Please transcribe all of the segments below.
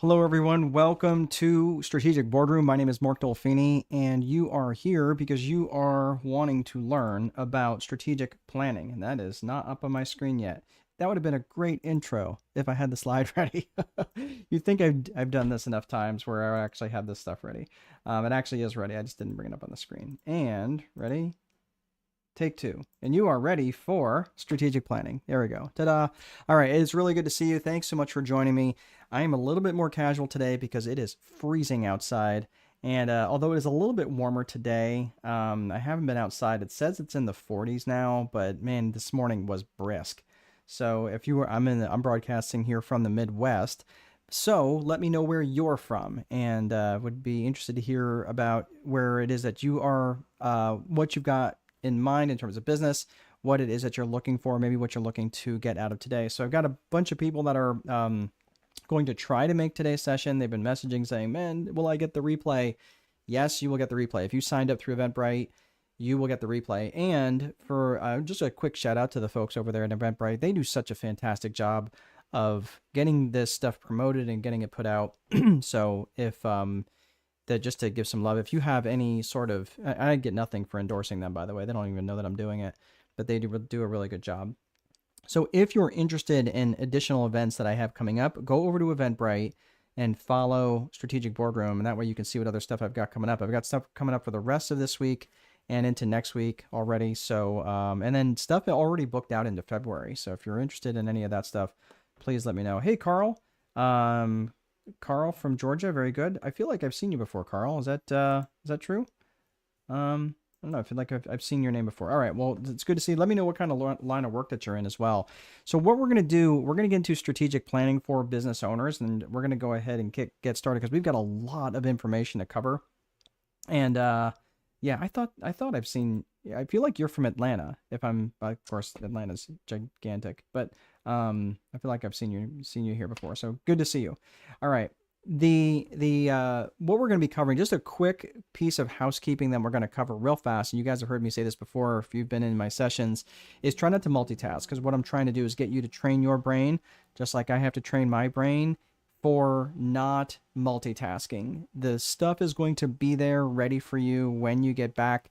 Hello, everyone. Welcome to Strategic Boardroom. My name is Mark Dolfini, and you are here because you are wanting to learn about strategic planning, and that is not up on my screen yet. That would have been a great intro if I had the slide ready. You'd think I've done this enough times where I actually have this stuff ready. It actually is ready. I just didn't bring it up on the screen. And ready? Take two. And you are ready for strategic planning. There we go. Ta-da. All right. It's really good to see you. Thanks so much for joining me. I am a little bit more casual today because it is freezing outside. And although it is a little bit warmer today, I haven't been outside. It says it's in the 40s now, but man, this morning was brisk. So if you were, I'm broadcasting here from the Midwest. So let me know where you're from, and would be interested to hear about where it is that you are, what you've got in mind in terms of business, what it is that you're looking for, maybe what you're looking to get out of today. So I've got a bunch of people that are going to try to make today's session. They've been messaging saying, man, will I get the replay? Yes, you will get the replay. If you signed up through Eventbrite, you will get the replay. And for just a quick shout out to the folks over there at Eventbrite, they do such a fantastic job of getting this stuff promoted and getting it put out. So if that, just to give some love, if you have any sort of, I get nothing for endorsing them, by the way. They don't even know that I'm doing it, but they do a really good job. So if you're interested in additional events that I have coming up, go over to Eventbrite and follow Strategic Boardroom, and that way you can see what other stuff I've got coming up. I've got stuff coming up for the rest of this week and into next week already. So, and then stuff already booked out into February. So if you're interested in any of that stuff, please let me know. Hey, Carl. Carl from Georgia, very good. I feel like I've seen you before, Carl. Is that true? I don't know. I feel like I've seen your name before. All right. Well, it's good to see. Let me know what kind of line of work that you're in as well. So what we're going to do, we're going to get into strategic planning for business owners, and we're going to go ahead and get started because we've got a lot of information to cover. And yeah, I thought I've seen. I feel like you're from Atlanta. If I'm, of course, Atlanta's gigantic, but I feel like I've seen you here before. So good to see you. All right. The what we're going to be covering, just a quick piece of housekeeping that we're going to cover real fast, and you guys have heard me say this before if you've been in my sessions, is try not to multitask, because what I'm trying to do is get you to train your brain just like I have to train my brain for not multitasking. The stuff is going to be there ready for you when you get back.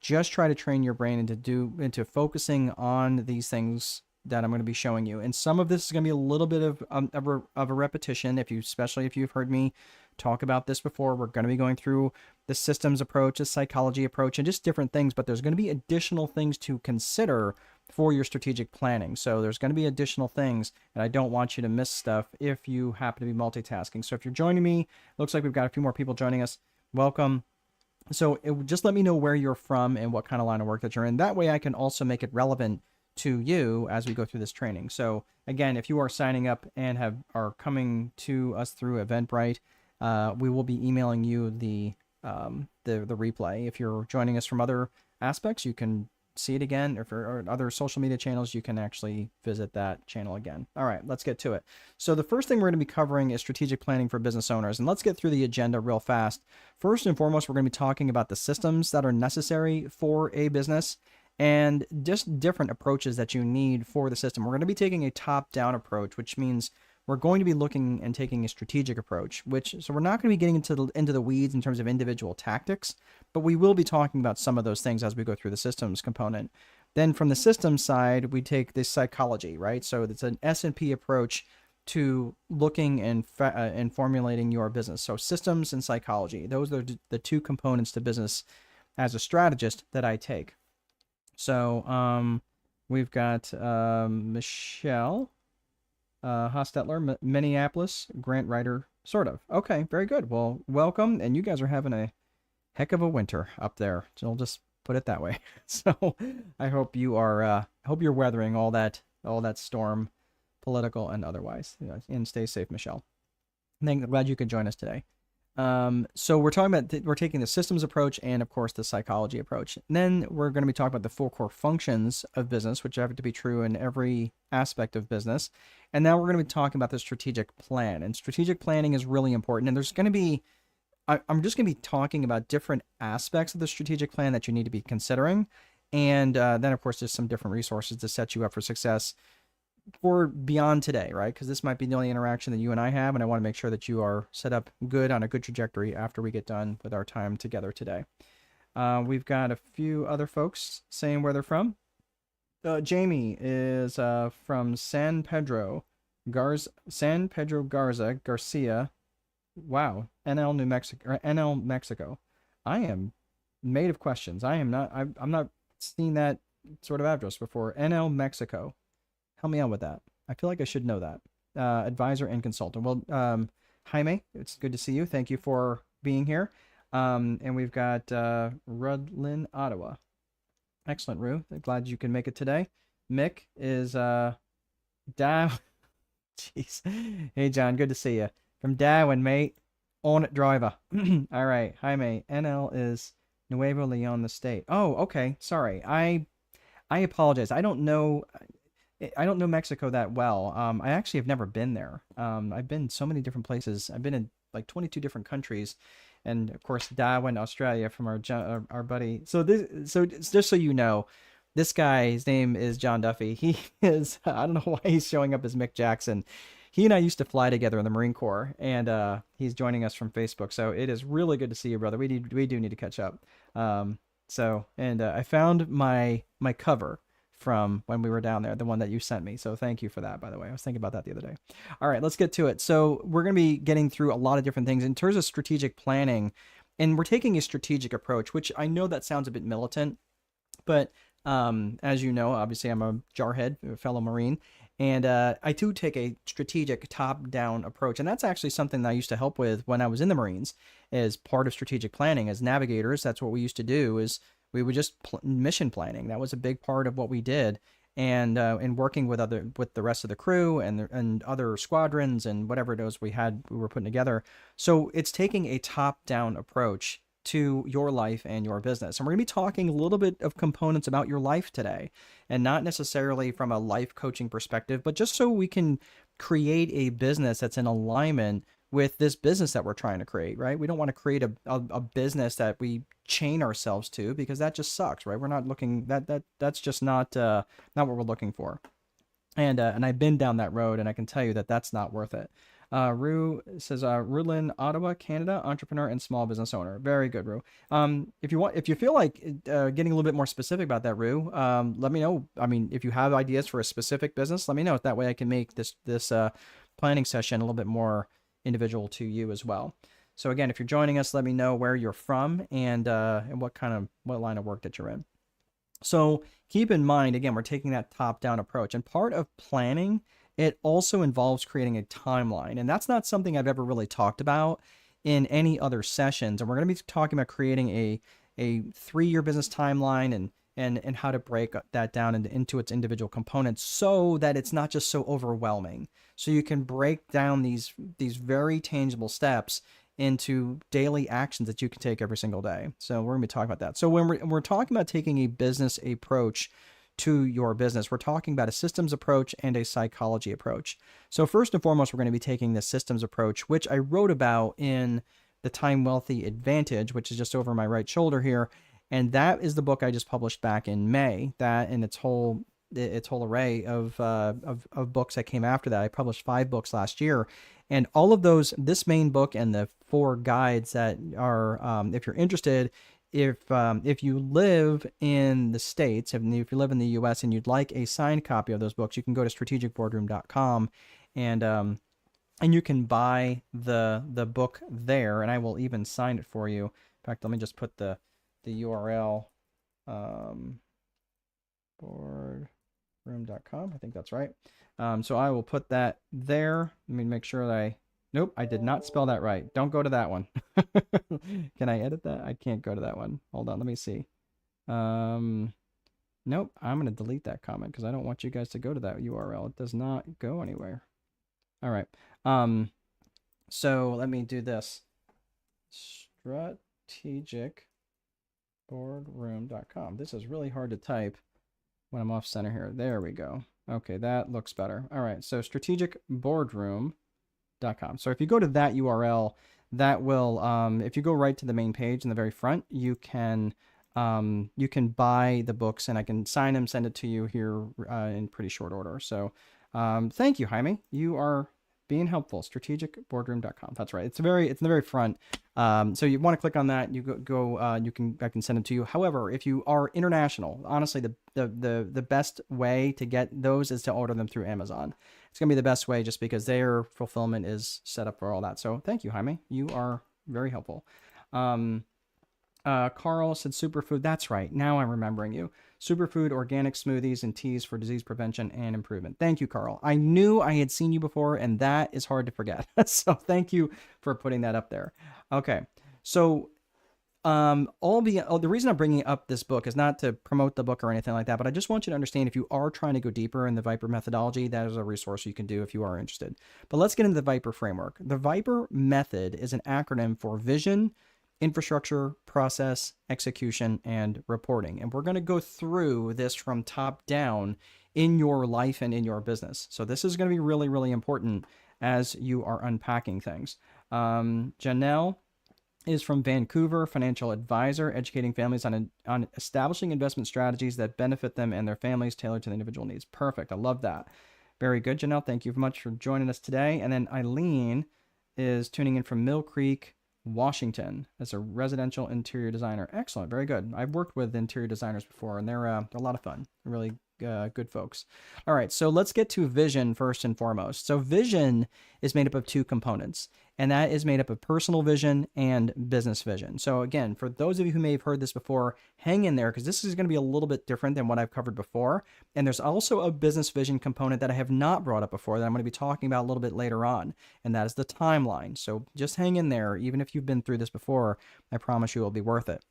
Just try to train your brain into focusing on these things that I'm going to be showing you. And some of this is going to be a little bit of a repetition. Especially if you've heard me talk about this before, we're going to be going through the systems approach, the psychology approach, and just different things, but there's going to be additional things to consider for your strategic planning. So there's going to be additional things, and I don't want you to miss stuff if you happen to be multitasking. So if you're joining me, looks like we've got a few more people joining us. Welcome. So just let me know where you're from and what kind of line of work that you're in. That way I can also make it relevant to you as we go through this training. So again, if you are signing up and are coming to us through Eventbrite, we will be emailing you the replay. If you're joining us from other aspects, you can see it again, or other social media channels, you can actually visit that channel again. All right, let's get to it. So the first thing we're going to be covering is strategic planning for business owners, and let's get through the agenda real fast. First and foremost, we're going to be talking about the systems that are necessary for a business and just different approaches that you need for the system. We're going to be taking a top-down approach, which means we're going to be looking and taking a strategic approach, so we're not going to be getting into the weeds in terms of individual tactics, but we will be talking about some of those things as we go through the systems component. Then from the systems side, we take this psychology, right? So it's an S&P approach to looking and formulating your business. So systems and psychology, those are the two components to business as a strategist that I take. So we've got Michelle Hostetler, Minneapolis, grant writer, sort of. Okay, very good. Well, welcome. And you guys are having a heck of a winter up there. So I'll just put it that way. So I hope you are, hope you're weathering all that storm, political and otherwise. And stay safe, Michelle. I'm glad you could join us today. So we're talking about, we're taking the systems approach and of course the psychology approach. And then we're going to be talking about the 4 core functions of business, which have to be true in every aspect of business. And now we're going to be talking about the strategic plan, and strategic planning is really important. And there's going to be, I'm just going to be talking about different aspects of the strategic plan that you need to be considering. And then of course there's some different resources to set you up for success. for beyond today, right? Because this might be the only interaction that you and I have, and I want to make sure that you are set up good on a good trajectory after we get done with our time together today. We've got a few other folks saying where they're from. Jamie is from San Pedro Garza, Garcia. Wow, NL, New Mexico, or NL, Mexico. I am made of questions. I am not. I'm not seeing that sort of address before. NL, Mexico. Help me out with that. I feel like I should know that. Advisor and consultant. Well, Jaime, it's good to see you. Thank you for being here. And we've got Rudlin, Ottawa. Excellent, Rue. Glad you can make it today. Mick is Dow. Jeez. Hey, John. Good to see you. From Darwin, mate. On it, driver. All right. Jaime. NL is Nuevo Leon, the state. Oh, okay. Sorry. I apologize. I don't know Mexico that well. I actually have never been there. I've been so many different places. I've been in like 22 different countries, and of course Darwin, Australia, from our buddy. So just so you know, this guy, his name is John Duffy. He is I don't know why he's showing up as Mick Jackson. He and I used to fly together in the Marine Corps, and he's joining us from Facebook. So it is really good to see you, brother. We do need to catch up. I found my cover from when we were down there, the one that you sent me. So thank you for that, by the way. I was thinking about that the other day. All right, let's get to it. So we're going to be getting through a lot of different things in terms of strategic planning, and we're taking a strategic approach, which I know that sounds a bit militant, but as you know, obviously I'm a jarhead, a fellow Marine, and I do take a strategic top-down approach, and that's actually something that I used to help with when I was in the Marines. As part of strategic planning, as navigators, that's what we used to do. Is we would just mission planning. That was a big part of what we did, and working with the rest of the crew and other squadrons and whatever it was we were putting together. So it's taking a top-down approach to your life and your business. And we're going to be talking a little bit of components about your life today, and not necessarily from a life coaching perspective, but just so we can create a business that's in alignment with this business that we're trying to create, right? We don't want to create a business that we chain ourselves to, because that just sucks, right? We're not looking that's just not what we're looking for. And I've been down that road, and I can tell you that that's not worth it. Rue says, Rulin, Ottawa, Canada, entrepreneur and small business owner. Very good, Rue. If you feel like getting a little bit more specific about that, Rue, let me know. I mean, if you have ideas for a specific business, let me know. That way I can make this planning session a little bit more individual to you as well. So again, if you're joining us, let me know where you're from and what line of work that you're in. So keep in mind, again, we're taking that top-down approach, and part of planning, it also involves creating a timeline. And that's not something I've ever really talked about in any other sessions. And we're going to be talking about creating a 3-year business timeline and how to break that down into its individual components so that it's not just so overwhelming. So you can break down these very tangible steps into daily actions that you can take every single day. So we're going to be talking about that. So when we're talking about taking a business approach to your business, we're talking about a systems approach and a psychology approach. So first and foremost, we're going to be taking the systems approach, which I wrote about in the Time Wealthy Advantage, which is just over my right shoulder here. And that is the book I just published back in May. That and its whole array of books that came after that. I published 5 books last year, and all of those, this main book and the 4 guides that are, if you're interested, if you live in the States, if you live in the U.S. and you'd like a signed copy of those books, you can go to strategicboardroom.com and you can buy the book there, and I will even sign it for you. In fact, let me just put the URL, boardroom.com. I think that's right. So I will put that there. Let me make sure that nope, I did not spell that right. Don't go to that one. Can I edit that? I can't go to that one. Hold on, let me see. Nope, I'm going to delete that comment because I don't want you guys to go to that URL. It does not go anywhere. All right. So let me do this. Strategicboardroom.com. This is really hard to type when I'm off center here. There we go. Okay, that looks better. All right, so strategicboardroom.com. So if you go to that URL, that will, if you go right to the main page in the very front, you can buy the books, and I can sign them, send it to you here in pretty short order. So Thank you, Jaime. You are being helpful. Strategicboardroom.com. That's right. It's in the very front. So you want to click on that. You I can send it to you. However, if you are international, honestly, the best way to get those is to order them through Amazon. It's gonna be the best way just because their fulfillment is set up for all that. So thank you, Jaime. You are very helpful. Carl said superfood. That's right. Now I'm remembering you. Superfood, organic smoothies, and teas for disease prevention and improvement. Thank you, Carl. I knew I had seen you before, and that is hard to forget. So thank you for putting that up there. Okay. So the reason I'm bringing up this book is not to promote the book or anything like that, but I just want you to understand if you are trying to go deeper in the Viper methodology, that is a resource you can do if you are interested. But let's get into the Viper framework. The Viper method is an acronym for vision, infrastructure, process, execution, and reporting. And we're going to go through this from top down in your life and in your business. So this is going to be really, really important as you are unpacking things. Janelle is from Vancouver, financial advisor, educating families on establishing investment strategies that benefit them and their families tailored to the individual needs. Perfect. I love that. Very good, Janelle. Thank you very much for joining us today. And then Eileen is tuning in from Mill Creek, Washington, as a residential interior designer. Excellent. Very good. I've worked with interior designers before, and they're a lot of fun. Really good folks. All right, so let's get to vision first and foremost. So vision is made up of two components, and that is made up of personal vision and business vision. So again, for those of you who may have heard this before, hang in there because this is going to be a little bit different than what I've covered before. And there's also a business vision component that I have not brought up before that I'm going to be talking about a little bit later on, and that is the timeline. So just hang in there. Even if you've been through this before, I promise you it'll be worth it.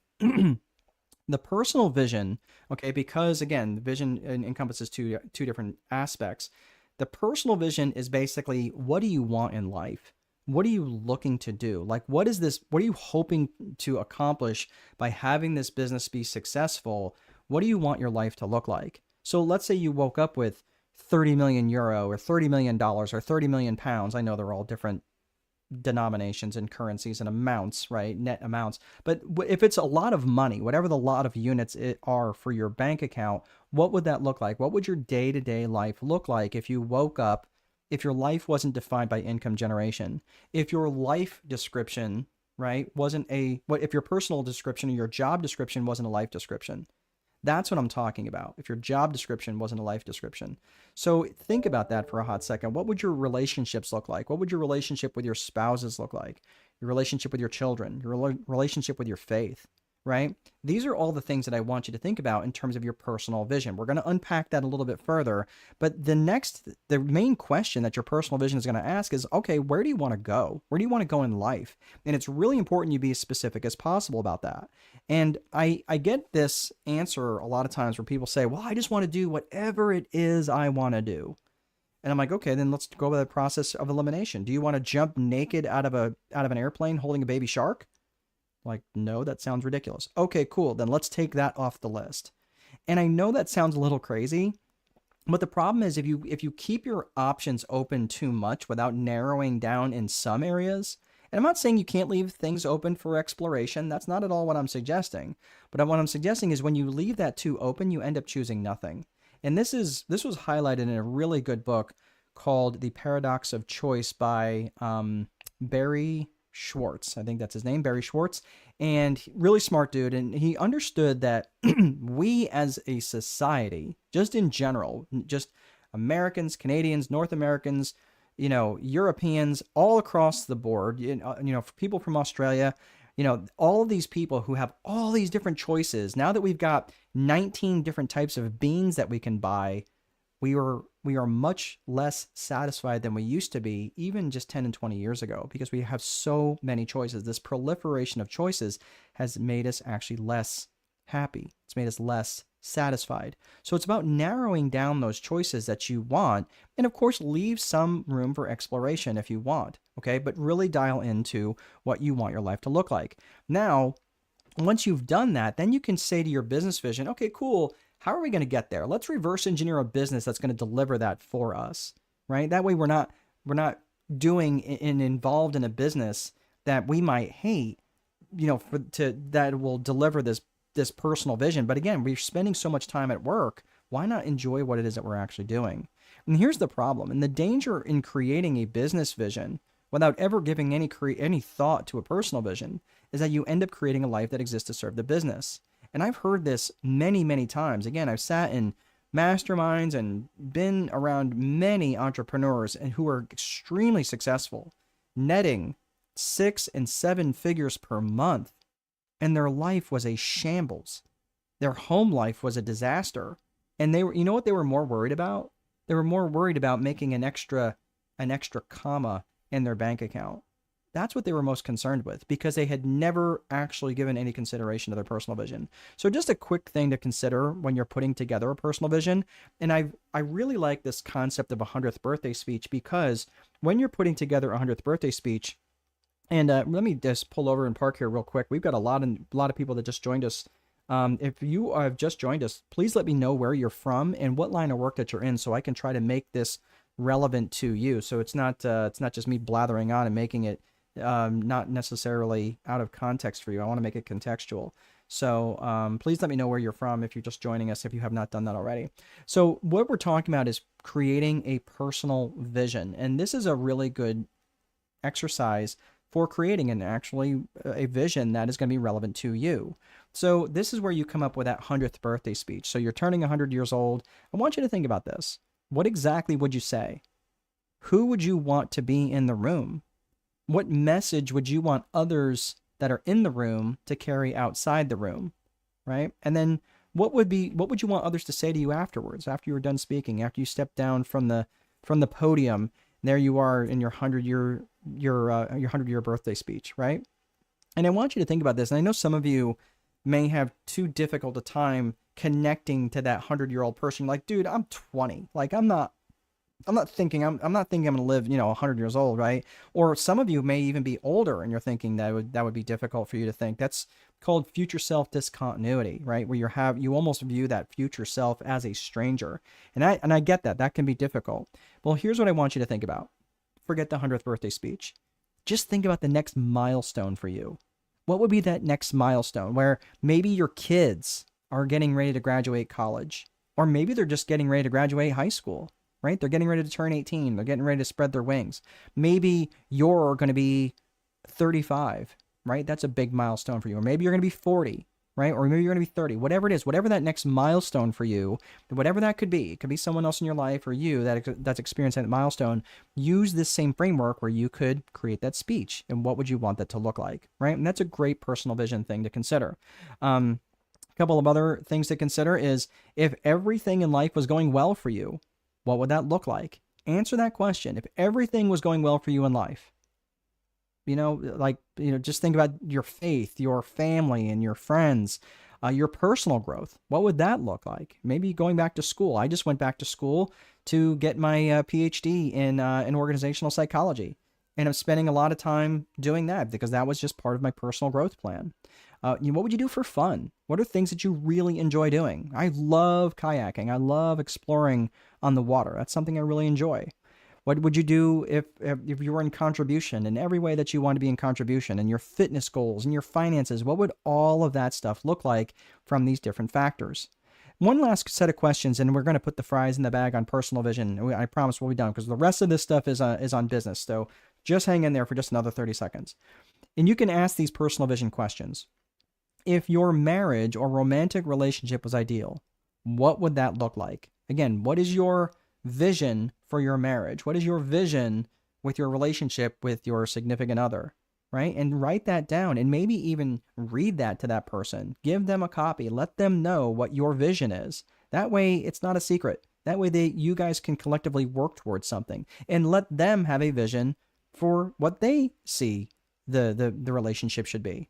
The personal vision, okay, because again, the vision encompasses two different aspects. The personal vision is basically, what do you want in life? What are you looking to do? Like, what are you hoping to accomplish by having this business be successful? What do you want your life to look like? So let's say you woke up with 30 million euro or $30 million or 30 million pounds. I know they're all different denominations and currencies and amounts, right? Net amounts. But if it's a lot of money, whatever the lot of units are for your bank account, what would that look like? What would your day-to-day life look like if you woke up, if your life wasn't defined by income generation? If your life description, right, if your personal description or your job description wasn't a life description? That's what I'm talking about. If your job description wasn't a life description. So think about that for a hot second. What would your relationships look like? What would your relationship with your spouses look like? Your relationship with your children, your relationship with your faith, right? These are all the things that I want you to think about in terms of your personal vision. We're going to unpack that a little bit further. But the main question that your personal vision is going to ask is, okay, where do you want to go? Where do you want to go in life? And it's really important you be as specific as possible about that. And I get this answer a lot of times where people say, well, I just want to do whatever it is I want to do. And I'm like, okay, then let's go by the process of elimination. Do you want to jump naked out of an airplane holding a baby shark? Like, no, that sounds ridiculous. Okay, cool. Then let's take that off the list. And I know that sounds a little crazy, but the problem is if you keep your options open too much without narrowing down in some areas, and I'm not saying you can't leave things open for exploration. That's not at all what I'm suggesting. But what I'm suggesting is when you leave that too open, you end up choosing nothing. And this was highlighted in a really good book called The Paradox of Choice by Barry Schwartz. I think that's his name, Barry Schwartz. And really smart dude. And he understood that we as a society, just in general, just Americans, Canadians, North Americans, Europeans, all across the board, people from Australia, all of these people who have all these different choices. Now that we've got 19 different types of beans that we can buy, we are much less satisfied than we used to be even just 10 and 20 years ago because we have so many choices. This proliferation of choices has made us actually less happy. It's made us less satisfied. So it's about narrowing down those choices that you want, and of course leave some room for exploration if you want, okay? But really dial into what you want your life to look like. Now, once you've done that, then you can say to your business vision, okay, cool, how are we going to get there? Let's reverse engineer a business that's going to deliver that for us, right? That way we're not doing and involved in a business that we might hate, that will deliver this personal vision. But again, we're spending so much time at work why not enjoy what it is that we're actually doing? And here's the problem, and the danger in creating a business vision without ever giving any thought to a personal vision is that you end up creating a life that exists to serve the business. And I've heard this many, many times. Again, I've sat in masterminds and been around many entrepreneurs and who are extremely successful, netting 6 and 7 figures per month, and their life was a shambles. Their home life was a disaster. And they were, you know what they were more worried about? They were more worried about making an extra comma in their bank account. That's what they were most concerned with, because they had never actually given any consideration to their personal vision. So just a quick thing to consider when you're putting together a personal vision. And I really like this concept of a 100th birthday speech, because when you're putting together a 100th birthday speech, and let me just pull over and park here real quick. We've got a lot of people that just joined us. If you have just joined us, please let me know where you're from and what line of work that you're in, so I can try to make this relevant to you. So it's not just me blathering on and making it not necessarily out of context for you. I want to make it contextual. So please let me know where you're from if you're just joining us, if you have not done that already. So what we're talking about is creating a personal vision. And this is a really good exercise for creating a vision that is going to be relevant to you. So this is where you come up with that 100th birthday speech. So you're turning 100 years old. I want you to think about this. What exactly would you say? Who would you want to be in the room? What message would you want others that are in the room to carry outside the room, right? And then what would you want others to say to you afterwards, after you were done speaking, after you stepped down from the podium? There you are in your 100-year birthday speech, right? And I want you to think about this. And I know some of you may have too difficult a time connecting to that 100-year-old person. Like, dude, I'm 20. Like, I'm not thinking I'm going to live, 100 years old, right? Or some of you may even be older and you're thinking that would be difficult for you to think. That's called future self discontinuity, right? Where you almost view that future self as a stranger. And I get that. That can be difficult. Well, here's what I want you to think about. Forget the 100th birthday speech. Just think about the next milestone for you. What would be that next milestone where maybe your kids are getting ready to graduate college, or maybe they're just getting ready to graduate high school, right? They're getting ready to turn 18. They're getting ready to spread their wings. Maybe you're going to be 35, right? That's a big milestone for you. Or maybe you're going to be 40, right? Or maybe you're going to be 30, whatever it is, whatever that next milestone for you, whatever that could be. It could be someone else in your life or you that's experiencing that milestone. Use this same framework where you could create that speech. And what would you want that to look like, right? And that's a great personal vision thing to consider. A couple of other things to consider is, if everything in life was going well for you, what would that look like? Answer that question. If everything was going well for you in life, just think about your faith, your family, and your friends, your personal growth. What would that look like? Maybe going back to school. I just went back to school to get my PhD in organizational psychology. And I'm spending a lot of time doing that because that was just part of my personal growth plan. What would you do for fun? What are things that you really enjoy doing? I love kayaking. I love exploring on the water. That's something I really enjoy. What would you do if you were in contribution in every way that you want to be in contribution, and your fitness goals and your finances? What would all of that stuff look like from these different factors? One last set of questions, and we're going to put the fries in the bag on personal vision. I promise we'll be done, because the rest of this stuff is on business. So just hang in there for just another 30 seconds. And you can ask these personal vision questions. If your marriage or romantic relationship was ideal, what would that look like? Again, what is your vision for your marriage? What is your vision with your relationship with your significant other, right? And write that down, and maybe even read that to that person. Give them a copy. Let them know what your vision is. That way it's not a secret. That way you guys can collectively work towards something, and let them have a vision for what they see the relationship should be.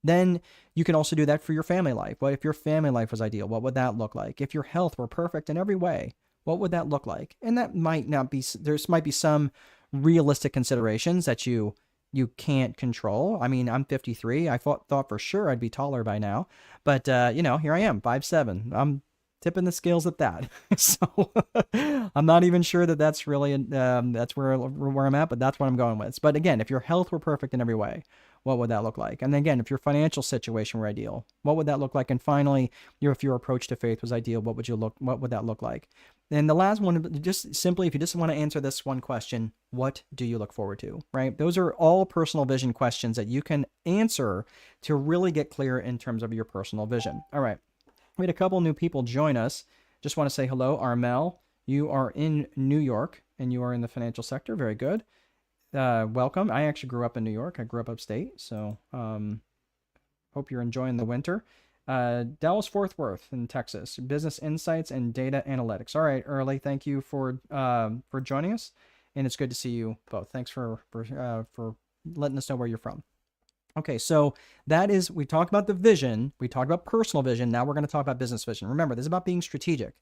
Then you can also do that for your family life. What if your family life was ideal? What would that look like? If your health were perfect in every way, what would that look like? And that might not be, might be some realistic considerations that you can't control. I mean, I'm 53. I thought for sure I'd be taller by now, but here I am, 5'7". I'm tipping the scales at that. So I'm not even sure that that's really, that's where I'm at, but that's what I'm going with. But again, if your health were perfect in every way, what would that look like? And again, if your financial situation were ideal, what would that look like? And finally, if your approach to faith was ideal, what would that look like? And the last one, just simply, if you just want to answer this one question, what do you look forward to, right? Those are all personal vision questions that you can answer to really get clear in terms of your personal vision. All right. We had a couple new people join us. Just want to say hello, Armel. You are in New York and you are in the financial sector. Very good. Welcome. I actually grew up in New York. I grew up upstate. So hope you're enjoying the winter. Dallas Fort Worth in Texas, business insights and data analytics. All right, Early, thank you for joining us, and it's good to see you both. Thanks for letting us know where you're from. Okay, so that is, we talked about the vision, we talked about personal vision. Now we're going to talk about business vision. Remember, this is about being strategic.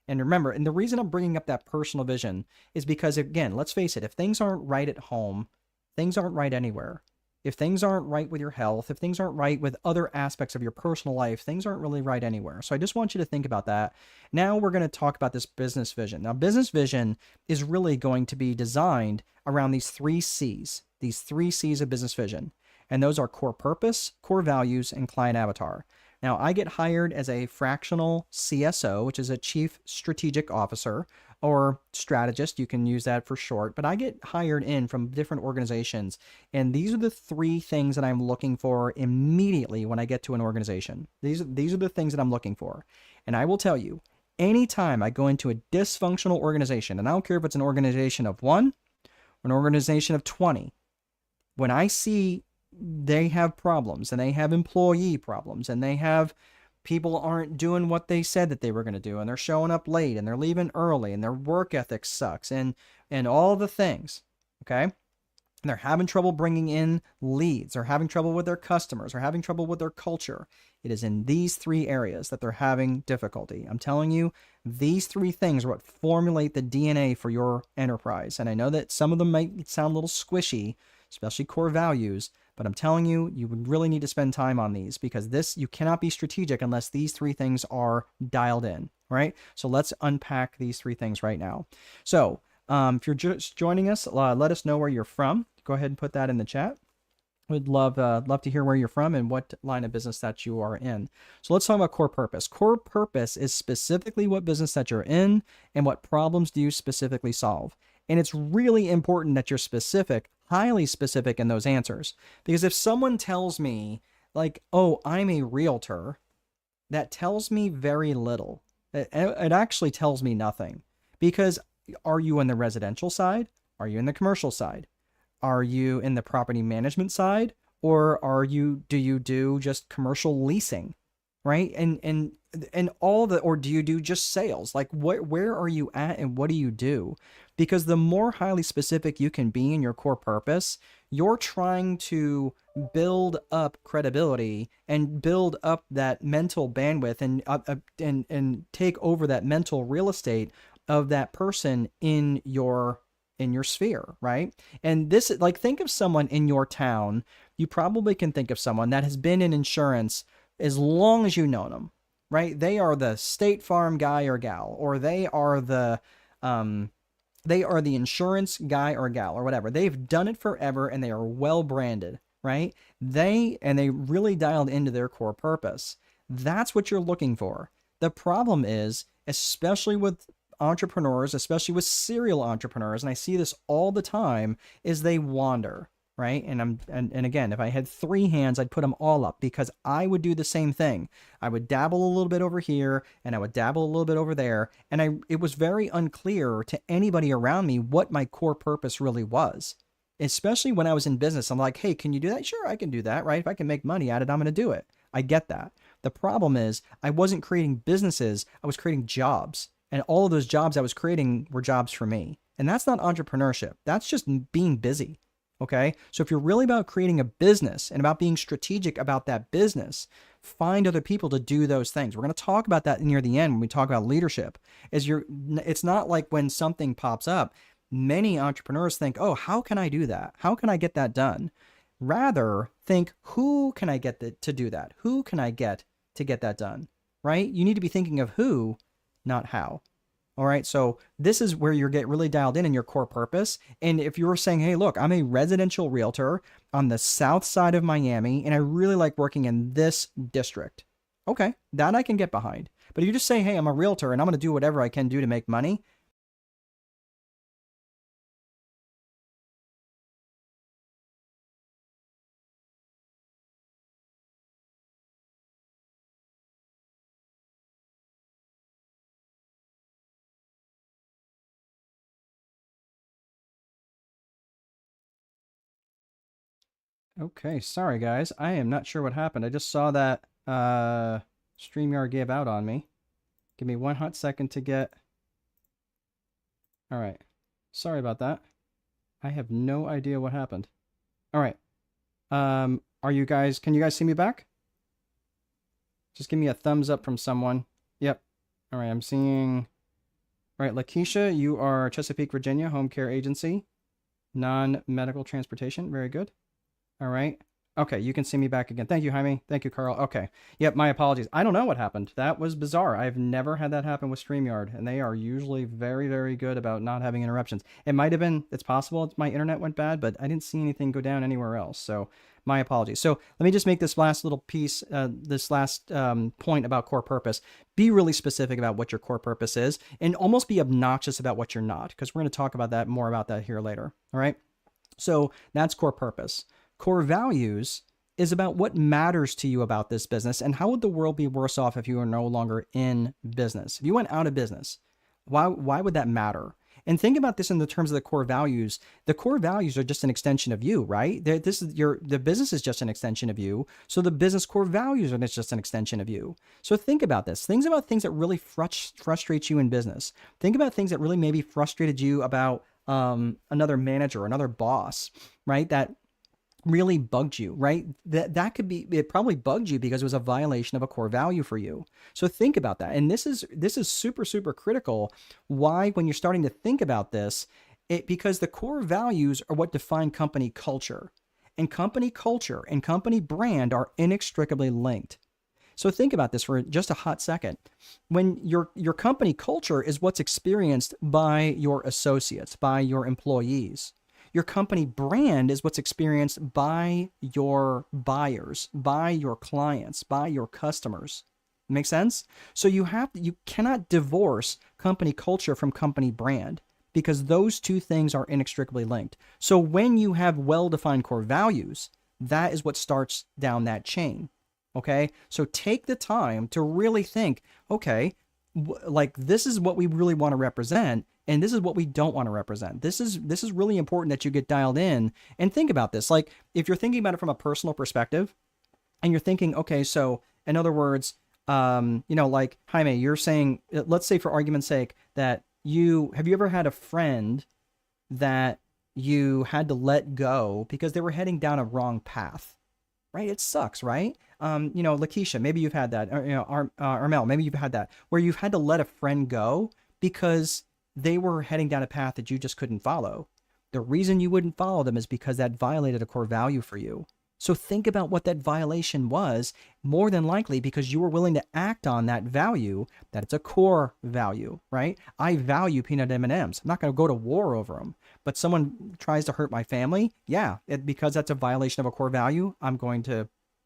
And remember, and the reason I'm bringing up that personal vision is because, again, let's face it, if things aren't right at home, things aren't right anywhere. If things aren't right with your health, if things aren't right with other aspects of your personal life, things aren't really right anywhere. So I just want you to think about that. Now we're going to talk about this business vision. Now, business vision is really going to be designed around these 3 C's of business vision. And those are core purpose, core values, and client avatar. Now, I get hired as a fractional CSO, which is a chief strategic officer, or strategist. You can use that for short, but I get hired in from different organizations. And these are the 3 things that I'm looking for immediately when I get to an organization. These are the things that I'm looking for. And I will tell you, anytime I go into a dysfunctional organization, and I don't care if it's an organization of 1 or an organization of 20, when I see they have problems and they have employee problems and they have people aren't doing what they said that they were going to do, and they're showing up late and they're leaving early and their work ethic sucks and all the things, okay? And they're having trouble bringing in leads, or having trouble with their customers, or having trouble with their culture. It is in these 3 areas that they're having difficulty. I'm telling you, these 3 things are what formulate the DNA for your enterprise. And I know that some of them might sound a little squishy, especially core values, but I'm telling you, you would really need to spend time on these, because you cannot be strategic unless these 3 things are dialed in, right? So let's unpack these 3 things right now. So if you're just joining us, let us know where you're from. Go ahead and put that in the chat. We'd love to hear where you're from and what line of business that you are in. So let's talk about core purpose. Core purpose is specifically what business that you're in and what problems do you specifically solve. And it's really important that you're specific, highly specific in those answers. Because if someone tells me, like, oh, I'm a realtor, that tells me very little. It actually tells me nothing. Because are you on the residential side? Are you in the commercial side? Are you in the property management side? Or do you do just commercial leasing? Right? And or do you do just sales? Like, where are you at and what do you do? Because the more highly specific you can be in your core purpose, you're trying to build up credibility and build up that mental bandwidth and take over that mental real estate of that person in your sphere, right? And this, like, think of someone in your town. You probably can think of someone that has been in insurance as long as you've known them, right? They are the State Farm guy or gal, or they are the insurance guy or gal, or whatever. They've done it forever and they are well branded, right? They really dialed into their core purpose. That's what you're looking for. The problem is, especially with entrepreneurs, especially with serial entrepreneurs, and I see this all the time, is they wander, right? And again, if I had 3 hands, I'd put them all up, because I would do the same thing. I would dabble a little bit over here and I would dabble a little bit over there. And it was very unclear to anybody around me what my core purpose really was. Especially when I was in business, I'm like, hey, can you do that? Sure, I can do that, right? If I can make money at it, I'm going to do it. I get that. The problem is, I wasn't creating businesses, I was creating jobs. And all of those jobs I was creating were jobs for me. And that's not entrepreneurship. That's just being busy. Okay. So if you're really about creating a business and about being strategic about that business, find other people to do those things. We're going to talk about that near the end when we talk about leadership. It's not like when something pops up, many entrepreneurs think, oh, how can I do that? How can I get that done? Rather think, who can I get to do that? Who can I get to get that done? Right? You need to be thinking of who, not how. All right. So this is where you get really dialed in your core purpose. And if you were saying, hey, look, I'm a residential realtor on the south side of Miami, and I really like working in this district. Okay, that I can get behind. But if you just say, hey, I'm a realtor and I'm going to do whatever I can do to make money. Okay, sorry guys. I am not sure what happened. I just saw that StreamYard gave out on me. Give me one hot second to get... All right. Sorry about that. I have no idea what happened. All right. Are you guys... Can you guys see me back? Just give me a thumbs up from someone. Yep. All right, I'm seeing... All right, Lakeisha, you are Chesapeake, Virginia, home care agency. Non-medical transportation. Very good. All right. Okay, you can see me back again. Thank you, Jaime. Thank you, Carl. Okay. Yep, my apologies. I don't know what happened. That was bizarre. I've never had that happen with StreamYard, and they are usually very, very good about not having interruptions. It might have been, it's possible my internet went bad, but I didn't see anything go down anywhere else. So my apologies. So let me just make this last little piece, this last point about core purpose. Be really specific about what your core purpose is, and almost be obnoxious about what you're not, because we're going to talk about that more about that here later. All right. So that's core purpose. Core values is about what matters to you about this business and how would the world be worse off if you are no longer in business. If you went out of business, why would that matter? And think about this in the terms of the core values. The core values are just an extension of you, right? The business is just an extension of you. So the business core values are just an extension of you. So think about this. Things that really frustrate you in business. Think about things that really maybe frustrated you about another manager, another boss, right? That really bugged you, right? That could be, it probably bugged you because it was a violation of a core value for you. So think about that. And this is super, super critical. Why, when you're starting to think about this, because the core values are what define company culture. And company culture and company brand are inextricably linked. So think about this for just a hot second. When your company culture is what's experienced by your associates, by your employees. Your company brand is what's experienced by your buyers, by your clients, by your customers. Make sense? So you cannot divorce company culture from company brand because those two things are inextricably linked. So when you have well-defined core values, that is what starts down that chain. Okay? So take the time to really think, okay, like this is what we really want to represent. And this is what we don't want to represent. This is really important that you get dialed in and think about this. Like if you're thinking about it from a personal perspective and you're thinking, okay, so in other words, like Jaime, you're saying, let's say for argument's sake that have you ever had a friend that you had to let go because they were heading down a wrong path, right? It sucks, right? Lakeisha, maybe you've had that, or, Armel, maybe you've had that where you've had to let a friend go because they were heading down a path that you just couldn't follow. The reason you wouldn't follow them is because that violated a core value for you. So think about what that violation was, more than likely because you were willing to act on that value, that it's a core value, right? I value peanut M&Ms. I'm not going to go to war over them. But someone tries to hurt my family, because that's a violation of a core value,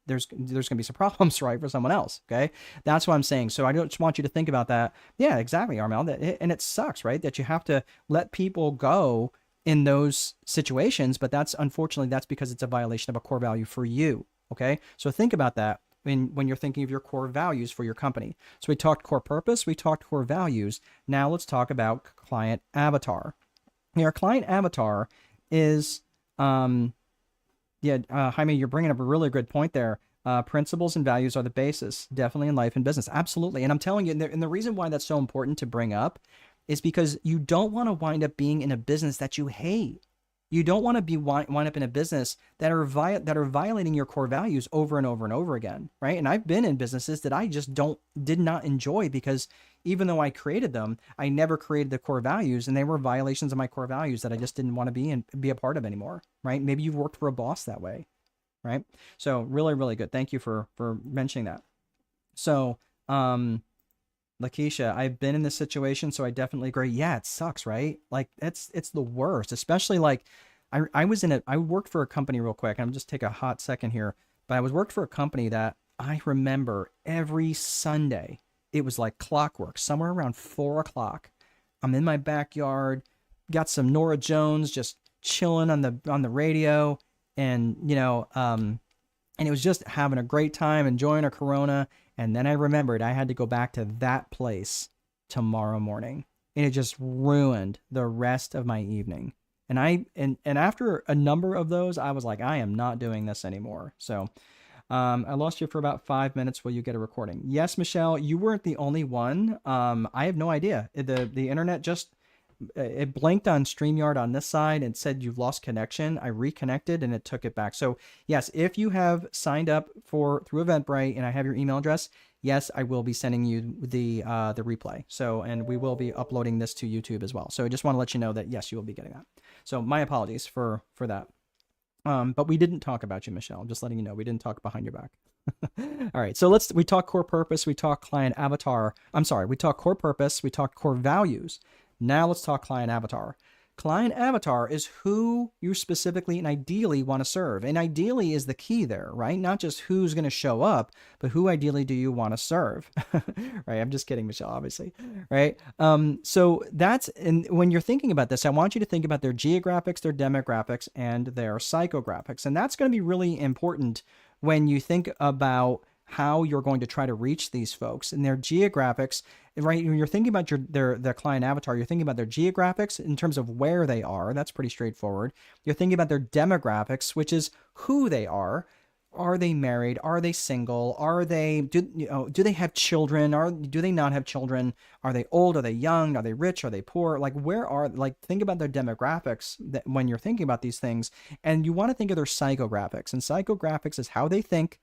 there's going to be some problems, right, for someone else, okay? That's what I'm saying. So I just want you to think about that. Yeah, exactly, Armel. And it sucks, right, that you have to let people go in those situations, but unfortunately, that's because it's a violation of a core value for you, okay? So think about that when you're thinking of your core values for your company. So we talked core purpose, we talked core values. Now let's talk about client avatar. Our client avatar is... Jaime, you're bringing up a really good point there. Principles and values are the basis, definitely in life and business. Absolutely. And I'm telling you, and the reason why that's so important to bring up is because you don't want to wind up being in a business that you hate. You don't want to wind up in a business that are violating your core values over and over and over again, right? And I've been in businesses that I just did not enjoy because even though I created them, I never created the core values, and they were violations of my core values that I just didn't want to be a part of anymore, right? Maybe you've worked for a boss that way, right? So really, really good. Thank you for mentioning that. So Lakeisha, I've been in this situation, so I definitely agree. Yeah, it sucks, right? Like it's the worst, especially like I worked for a company real quick. I'm just take a hot second here, but I was worked for a company that I remember every Sunday. It was like clockwork, somewhere around 4 o'clock. I'm in my backyard, got some Nora Jones, just chilling on the radio, and and it was just having a great time, enjoying a Corona. And then I remembered I had to go back to that place tomorrow morning, and it just ruined the rest of my evening. And after a number of those, I was like, I am not doing this anymore. So I lost you for about 5 minutes while you get a recording. Yes, Michelle, you weren't the only one. I have no idea. The internet just it blinked on StreamYard on this side and said you've lost connection. I reconnected and it took it back. So yes, if you have signed up through Eventbrite and I have your email address, yes, I will be sending you the replay. So, and we will be uploading this to YouTube as well. So I just want to let you know that yes, you will be getting that. So my apologies for that. But we didn't talk about you, Michelle. I'm just letting you know we didn't talk behind your back. All right. So we talk core purpose. We talk client avatar. I'm sorry. We talk core purpose. We talk core values. Now let's talk client avatar. Client avatar is who you specifically and ideally want to serve. And ideally is the key there, right? Not just who's going to show up, but who ideally do you want to serve, right? I'm just kidding, Michelle, obviously, right? So and when you're thinking about this, I want you to think about their geographics, their demographics, and their psychographics. And that's going to be really important when you think about how you're going to try to reach these folks and their geographics, right? When you're thinking about their client avatar, you're thinking about their geographics in terms of where they are. That's pretty straightforward. You're thinking about their demographics, which is who they are. Are they married? Are they single? Do they have children? Do they not have children? Are they old? Are they young? Are they rich? Are they poor? Think about their demographics when you're thinking about these things. And you want to think of their psychographics. And psychographics is how they think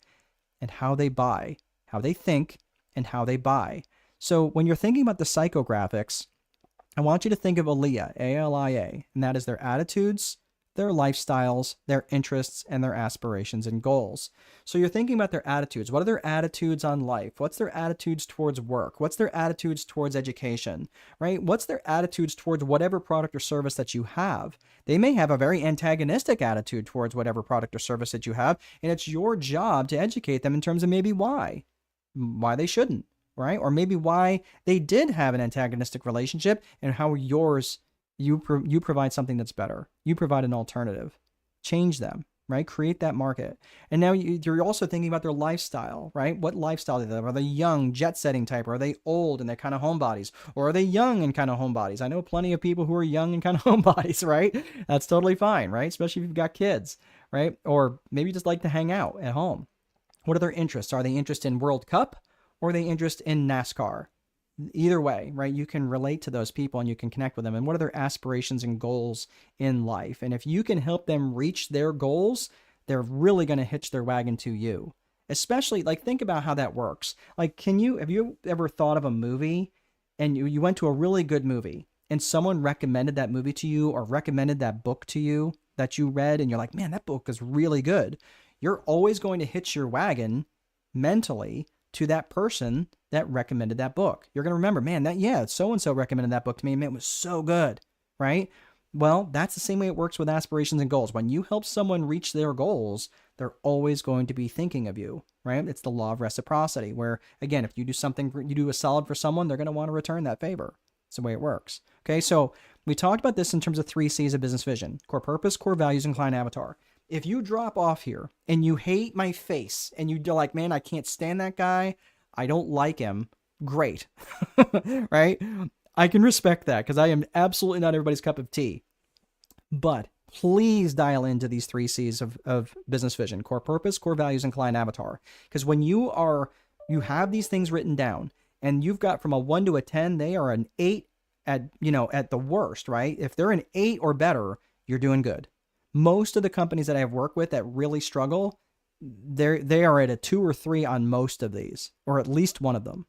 and how they buy, how they think and how they buy. So when you're thinking about the psychographics, I want you to think of ALIA, A-L-I-A, and that is their attitudes, their lifestyles, their interests, and their aspirations and goals. So you're thinking about their attitudes. What are their attitudes on life? What's their attitudes towards work? What's their attitudes towards education, right? What's their attitudes towards whatever product or service that you have? They may have a very antagonistic attitude towards whatever product or service that you have, and it's your job to educate them in terms of maybe why they shouldn't, right? Or maybe why they did have an antagonistic relationship and how you provide something that's better. You provide an alternative. Change them, right? Create that market. And now you're also thinking about their lifestyle, right? What lifestyle do they have? Are they young, jet-setting type? Or are they old and they're kind of homebodies? Or are they young and kind of homebodies? I know plenty of people who are young and kind of homebodies, right? That's totally fine, right? Especially if you've got kids, right? Or maybe just like to hang out at home. What are their interests? Are they interested in World Cup or are they interested in NASCAR? Either way, right? You can relate to those people and you can connect with them. And what are their aspirations and goals in life? And if you can help them reach their goals, they're really going to hitch their wagon to you. Especially, like, think about how that works. Like, have you ever thought of a movie and you went to a really good movie and someone recommended that movie to you or recommended that book to you that you read and you're like, man, that book is really good. You're always going to hitch your wagon mentally to that person that recommended that book. You're going to remember, man, so-and-so recommended that book to me, and it was so good, right? Well, that's the same way it works with aspirations and goals. When you help someone reach their goals, they're always going to be thinking of you, right? It's the law of reciprocity, where, again, if you do a solid for someone, they're going to want to return that favor. It's the way it works. Okay, so we talked about this in terms of 3 C's of business vision: core purpose, core values, and client avatar. If you drop off here and you hate my face and you're like, man, I can't stand that guy, I don't like him, great, right? I can respect that because I am absolutely not everybody's cup of tea. But please dial into these 3 C's of business vision: core purpose, core values, and client avatar. Because when you have these things written down and you've got from a 1 to a 10, they are an 8 at the worst, right? If they're an 8 or better, you're doing good. Most of the companies that I have worked with that really struggle, they are at a 2 or 3 on most of these, or at least one of them.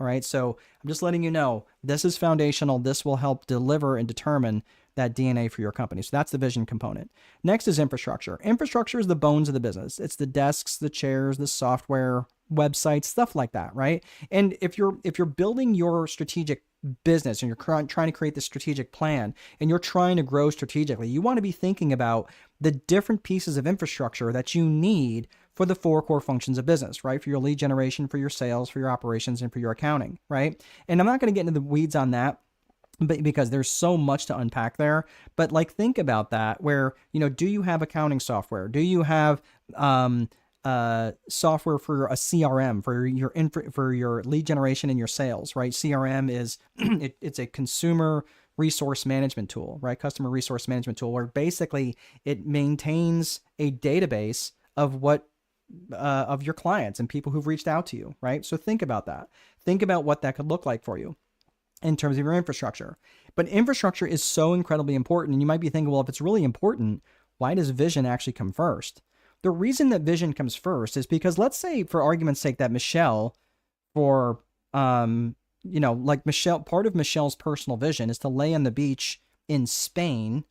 All right. So I'm just letting you know, this is foundational. This will help deliver and determine that DNA for your company. So that's the vision component. Next is infrastructure. Infrastructure is the bones of the business. It's the desks, the chairs, the software, websites, stuff like that, right? And if you're building your strategic business and you're trying to create this strategic plan and you're trying to grow strategically, you want to be thinking about the different pieces of infrastructure that you need for the four core functions of business, right? For your lead generation, for your sales, for your operations, and for your accounting, right? And I'm not going to get into the weeds on that, but because there's so much to unpack there. But like, think about that, where, do you have accounting software? Do you have software for a CRM for your lead generation and your sales, right? CRM is it's a consumer resource management tool, right? Customer resource management tool, where basically it maintains a database of of your clients and people who've reached out to you, right? So think about that. Think about what that could look like for you in terms of your infrastructure. But infrastructure is so incredibly important. And you might be thinking, well, if it's really important, why does vision actually come first? The reason that vision comes first is because, let's say, for argument's sake, that Michelle, part of Michelle's personal vision is to lay on the beach in Spain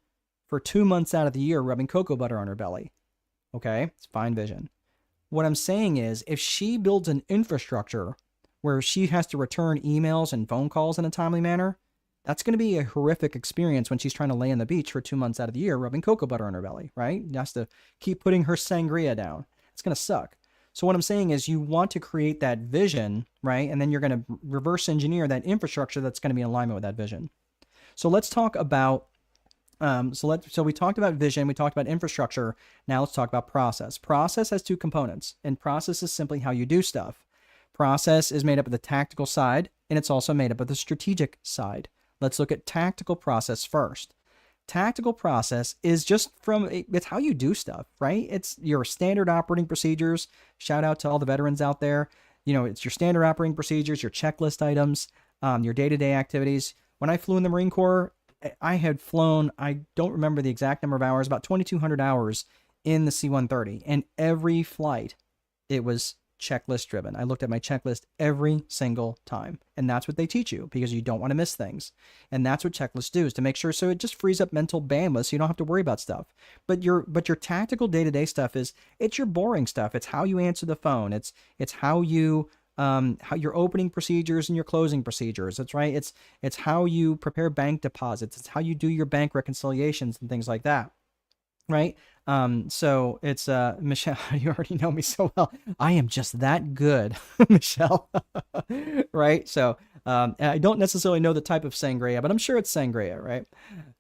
for 2 months out of the year, rubbing cocoa butter on her belly. Okay, it's fine vision. What I'm saying is, if she builds an infrastructure where she has to return emails and phone calls in a timely manner, that's going to be a horrific experience when she's trying to lay on the beach for 2 months out of the year, rubbing cocoa butter on her belly, right? She has to keep putting her sangria down. It's going to suck. So what I'm saying is, you want to create that vision, right? And then you're going to reverse engineer that infrastructure that's going to be in alignment with that vision. So let's talk about, so we talked about vision, we talked about infrastructure. Now let's talk about process. Process has two components, and process is simply how you do stuff. Process is made up of the tactical side, and it's also made up of the strategic side. Let's look at tactical process first. Tactical process is it's how you do stuff, right? It's your standard operating procedures. Shout out to all the veterans out there. It's your standard operating procedures, your checklist items, your day-to-day activities. When I flew in the Marine Corps, I had flown, I don't remember the exact number of hours, about 2,200 hours in the C-130. And every flight, it was checklist driven. I looked at my checklist every single time. And that's what they teach you, because you don't want to miss things. And that's what checklists do, is to make sure, so it just frees up mental bandwidth so you don't have to worry about stuff. But your tactical day-to-day stuff it's your boring stuff. It's how you answer the phone. It's how you how your opening procedures and your closing procedures. That's right. It's how you prepare bank deposits. It's how you do your bank reconciliations and things like that. Right. So it's, Michelle, you already know me so well. I am just that good, Michelle. Right. So, I don't necessarily know the type of sangria, but I'm sure it's sangria. Right.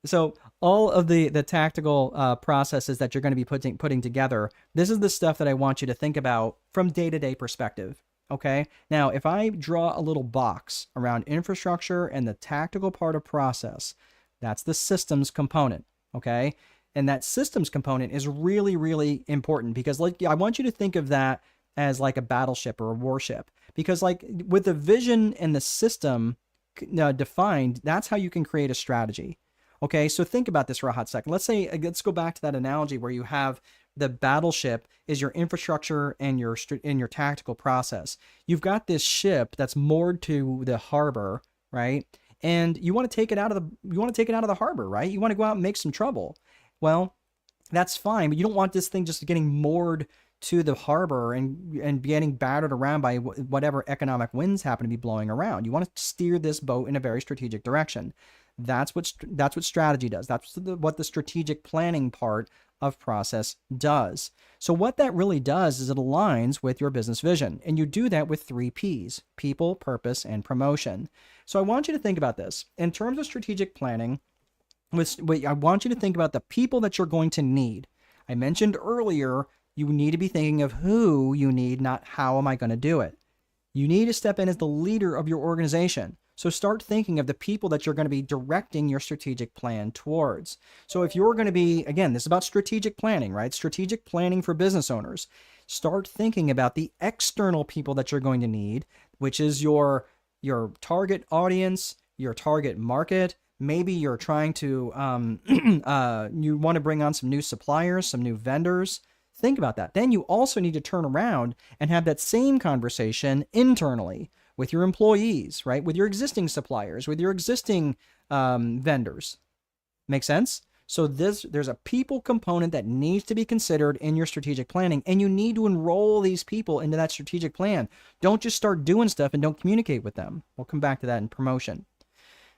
So all of the tactical, processes that you're going to be putting together, this is the stuff that I want you to think about from day-to-day perspective. Okay. Now, if I draw a little box around infrastructure and the tactical part of process, that's the systems component. Okay. And that systems component is really, really important, because I want you to think of that as like a battleship or a warship, because with the vision and the system defined, that's how you can create a strategy. Okay. So think about this for a hot second. Let's go back to that analogy where you have the battleship is your infrastructure and your tactical process. You've got this ship that's moored to the harbor, right? And you want to take it out of the harbor, right? You want to go out and make some trouble. Well, that's fine, but you don't want this thing just getting moored to the harbor and getting battered around by whatever economic winds happen to be blowing around. You want to steer this boat in a very strategic direction. That's what strategy does. That's what the strategic planning part of process does. So what that really does is it aligns with your business vision, and you do that with 3 P's: people, purpose, and promotion. So I want you to think about this in terms of strategic planning. I want you to think about the people that you're going to need. I mentioned earlier, you need to be thinking of who you need, not how am I going to do it. You need to step in as the leader of your organization. So start thinking of the people that you're going to be directing your strategic plan towards. So if you're going to be, again, this is about strategic planning, right? Strategic planning for business owners. Start thinking about the external people that you're going to need, which is your target audience, your target market. Maybe you're trying to, you want to bring on some new suppliers, some new vendors. Think about that. Then you also need to turn around and have that same conversation internally with your employees, right? With your existing suppliers, with your existing vendors. Make sense? So there's a people component that needs to be considered in your strategic planning, and you need to enroll these people into that strategic plan. Don't just start doing stuff and don't communicate with them. We'll come back to that in promotion.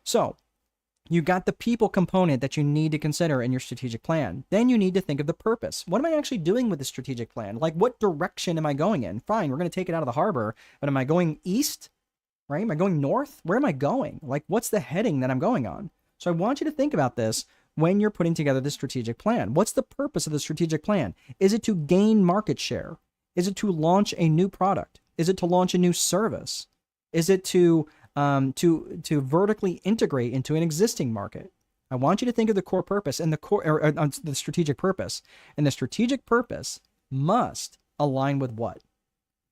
So you got the people component that you need to consider in your strategic plan. Then you need to think of the purpose. What am I actually doing with the strategic plan? Like, what direction am I going in? Fine, we're going to take it out of the harbor, but am I going east? Right? Am I going north? Where am I going? Like, what's the heading that I'm going on? So I want you to think about this when you're putting together the strategic plan. What's the purpose of the strategic plan? Is it to gain market share? Is it to launch a new product? Is it to launch a new service? Is it to vertically integrate into an existing market? I want you to think of the core purpose and the strategic purpose. And the strategic purpose must align with what?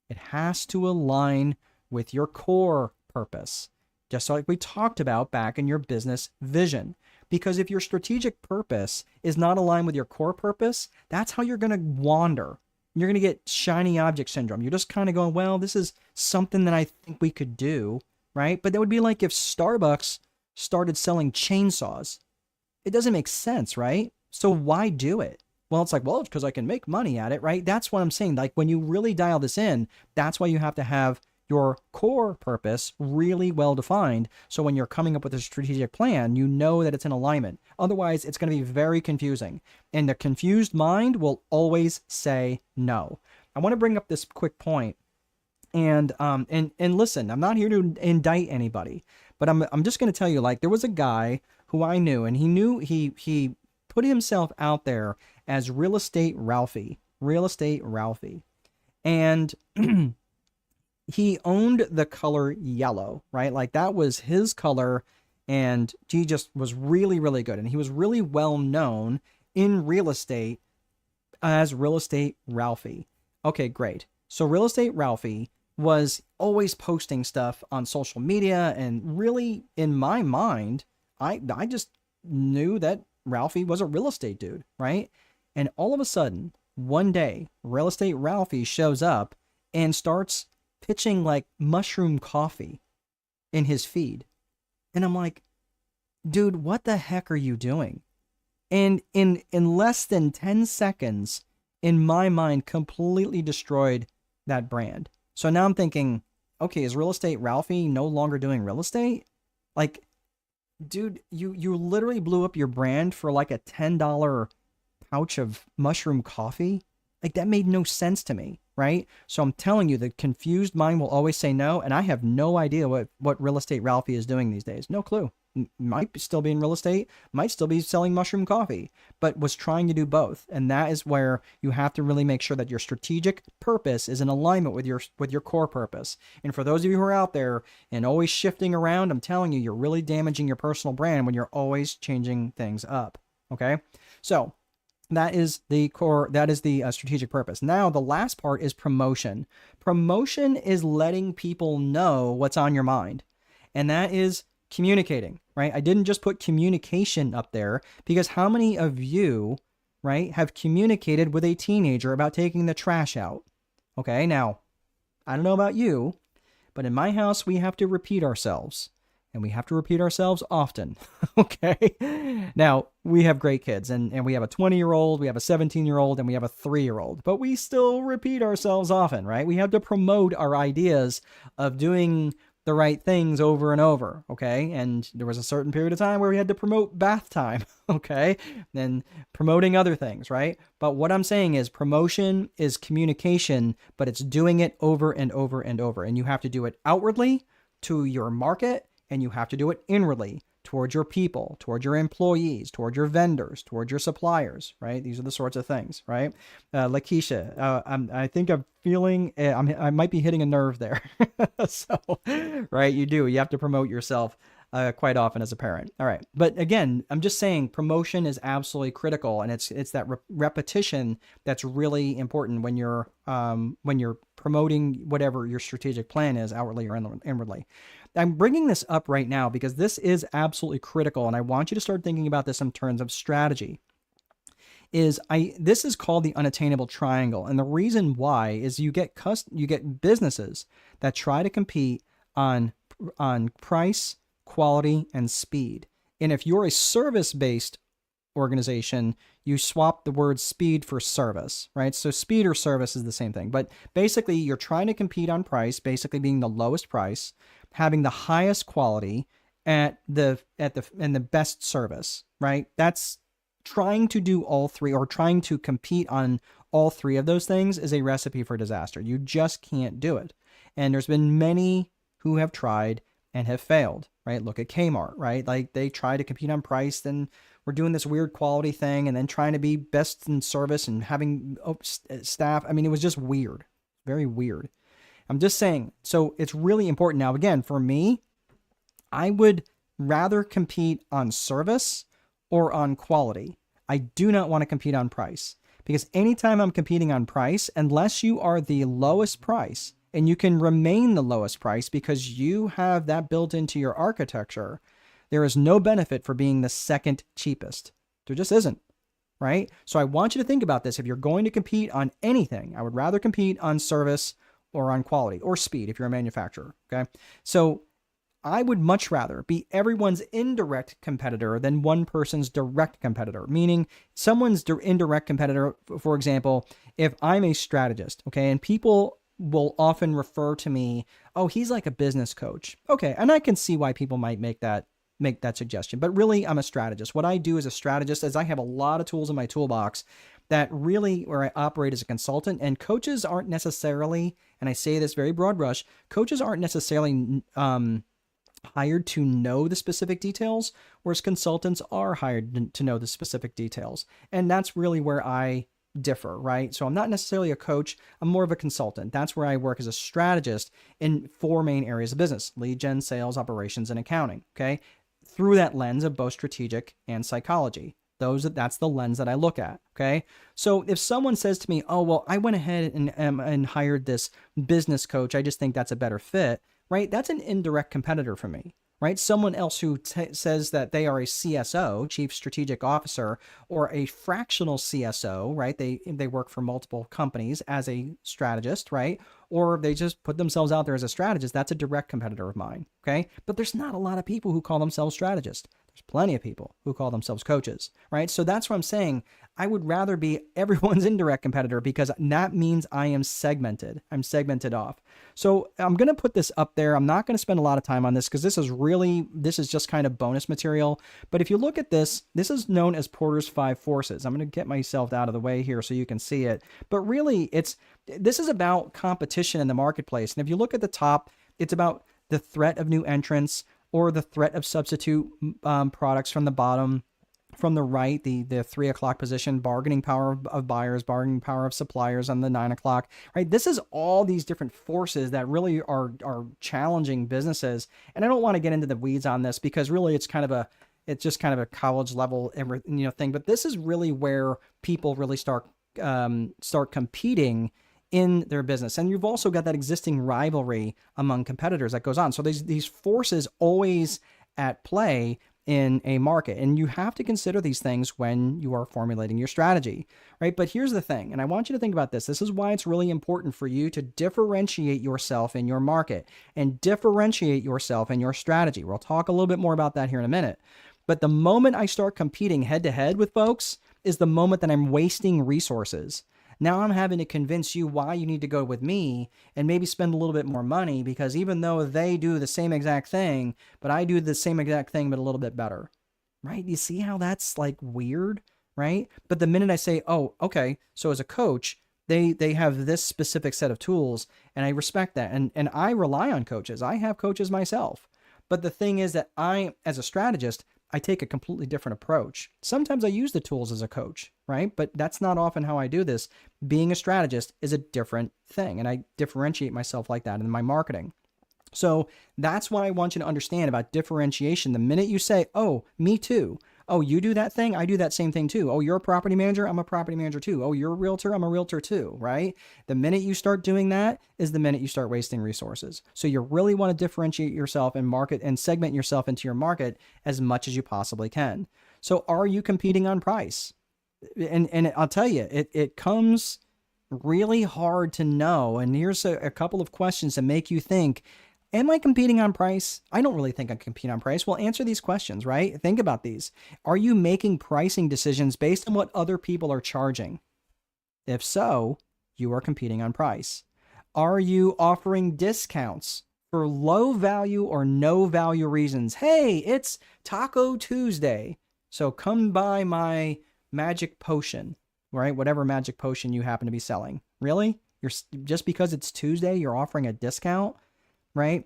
It has to align with your core purpose, just like we talked about back in your business vision. Because if your strategic purpose is not aligned with your core purpose, that's how you're going to wander. You're going to get shiny object syndrome. You're just kind of going, well, this is something that I think we could do, right? But that would be like if Starbucks started selling chainsaws. It doesn't make sense, right? So why do it? Well, it's like, well, it's because I can make money at it, right? That's what I'm saying. Like, when you really dial this in, that's why you have to have your core purpose really well defined. So when you're coming up with a strategic plan, you know that it's in alignment. Otherwise, it's going to be very confusing. And the confused mind will always say no. I want to bring up this quick point. And listen, I'm not here to indict anybody, but I'm just going to tell you, like, there was a guy who I knew, and he put himself out there as Real Estate Ralphie. And he owned the color yellow, right? Like, that was his color, and he just was really, really good. And he was really well known in real estate as Real Estate Ralphie. Okay, great. So Real Estate Ralphie was always posting stuff on social media, and really, in my mind, I just knew that Ralphie was a real estate dude, right? And all of a sudden, one day, Real Estate Ralphie shows up and starts pitching like mushroom coffee in his feed. And I'm like, dude, what the heck are you doing? And in less than 10 seconds, in my mind, completely destroyed that brand. So now I'm thinking, okay, is Real Estate Ralphie no longer doing real estate? Like, dude, you literally blew up your brand for like a $10 pouch of mushroom coffee. Like, that made no sense to me, right? So I'm telling you, the confused mind will always say no, and I have no idea what Real Estate Ralphie is doing these days. No clue. Might still be in real estate, might still be selling mushroom coffee, but was trying to do both. And that is where you have to really make sure that your strategic purpose is in alignment with your core purpose. And for those of you who are out there and always shifting around, I'm telling you, you're really damaging your personal brand when you're always changing things up. Okay, so that is the core, that is the strategic purpose. Now, the last part is promotion. Promotion is letting people know what's on your mind. And that is communicating, right? I didn't just put communication up there because how many of you, right, have communicated with a teenager about taking the trash out? Okay, now, I don't know about you, but in my house, we have to repeat ourselves. And we have to repeat ourselves often, okay? Now, we have great kids, and we have a 20-year-old, we have a 17-year-old, and we have a 3-year-old, but we still repeat ourselves often, right? We have to promote our ideas of doing the right things over and over, okay? And there was a certain period of time where we had to promote bath time, okay? And promoting other things, right? But what I'm saying is promotion is communication, but it's doing it over and over and over. And you have to do it outwardly to your market, and you have to do it inwardly towards your people, towards your employees, towards your vendors, towards your suppliers, right? These are the sorts of things, right? Lakeisha, I think I'm feeling, I might be hitting a nerve there. So, right, you have to promote yourself quite often as a parent. All right. But again, I'm just saying promotion is absolutely critical. And it's that repetition that's really important when you're promoting whatever your strategic plan is, outwardly or inwardly. I'm bringing this up right now because this is absolutely critical. And I want you to start thinking about this in terms of strategy. This is called the unattainable triangle. And the reason why is you get businesses that try to compete on price, quality, and speed. And if you're a service-based organization, you swap the word speed for service, right? So speed or service is the same thing. But basically, you're trying to compete on price, basically being the lowest price, having the highest quality and the best service, right? That's trying to do all three, or trying to compete on all three of those things is a recipe for disaster. You just can't do it. And there's been many who have tried and have failed, right? Look at Kmart, right? Like they try to compete on price, then we're doing this weird quality thing, and then trying to be best in service and having staff. I mean, it was just weird, very weird. I'm just saying, so it's really important. Now, again, for me, I would rather compete on service or on quality. I do not want to compete on price, because anytime I'm competing on price, unless you are the lowest price, and you can remain the lowest price because you have that built into your architecture, there is no benefit for being the second cheapest. There just isn't, right? So I want you to think about this. If you're going to compete on anything, I would rather compete on service or on quality or speed if you're a manufacturer, okay? So I would much rather be everyone's indirect competitor than one person's direct competitor, meaning someone's indirect competitor. For example, if I'm a strategist, okay, and people will often refer to me, oh, he's like a business coach. Okay, and I can see why people might make that suggestion, but really I'm a strategist. What I do as a strategist is I have a lot of tools in my toolbox that really, where I operate as a consultant, and coaches aren't necessarily, and I say this very broad brush, coaches aren't necessarily hired to know the specific details, whereas consultants are hired to know the specific details. And that's really where I differ, right? So I'm not necessarily a coach. I'm more of a consultant. That's where I work as a strategist in four main areas of business: lead gen, sales, operations, and accounting. Okay. Through that lens of both strategic and psychology. That's the lens that I look at. Okay. So if someone says to me, oh, well, I went ahead and hired this business coach, I just think that's a better fit, right? That's an indirect competitor for me. Right? Someone else who says that they are a CSO, Chief Strategic Officer, or a fractional CSO, right? They work for multiple companies as a strategist, right? Or they just put themselves out there as a strategist. That's a direct competitor of mine, okay? But there's not a lot of people who call themselves strategists. There's plenty of people who call themselves coaches, right? So that's what I'm saying. I would rather be everyone's indirect competitor, because that means I am segmented. I'm segmented off. So I'm going to put this up there. I'm not going to spend a lot of time on this, because this is just kind of bonus material. But if you look at this, this is known as Porter's 5 forces. I'm going to get myself out of the way here so you can see it. But really, this is about competition in the marketplace. And if you look at the top, it's about the threat of new entrants, or the threat of substitute products from the bottom. From the right, the 3 o'clock position, bargaining power of buyers, bargaining power of suppliers on the 9 o'clock, right? This is all these different forces that really are challenging businesses. And I don't want to get into the weeds on this, because really it's just kind of a college level, thing. But this is really where people really start competing in their business. And you've also got that existing rivalry among competitors that goes on. So these forces always at play in a market, and you have to consider these things when you are formulating your strategy, right? But here's the thing, and I want you to think about this. This is why it's really important for you to differentiate yourself in your market and differentiate yourself in your strategy. We'll talk a little bit more about that here in a minute. But the moment I start competing head to head with folks is the moment that I'm wasting resources. Now I'm having to convince you why you need to go with me, and maybe spend a little bit more money, because even though they do the same exact thing, but I do the same exact thing, but a little bit better, right? You see how that's like weird, right? But the minute I say, oh, okay, so as a coach, they have this specific set of tools, and I respect that. And I rely on coaches. I have coaches myself. But the thing is that as a strategist, I take a completely different approach. Sometimes I use the tools as a coach, right? But that's not often how I do this. Being a strategist is a different thing, and I differentiate myself like that in my marketing. So that's what I want you to understand about differentiation. The minute you say, oh, me too. Oh, you do that thing, I do that same thing too. Oh, you're a property manager, I'm a property manager too. Oh, you're a realtor, I'm a realtor too, right? The minute you start doing that is the minute you start wasting resources. So you really want to differentiate yourself and market and segment yourself into your market as much as you possibly can. So are you competing on price? And I'll tell you, it comes really hard to know. And here's a couple of questions to make you think, Am I competing on price? I don't really think I compete on price. Well, answer these questions, right? Think about these. Are you making pricing decisions based on what other people are charging? If so, you are competing on price. Are you offering discounts for low value or no value reasons? Hey, it's Taco Tuesday, so come buy my magic potion, right? Whatever magic potion you happen to be selling. Really? You're just because it's Tuesday, you're offering a discount, right?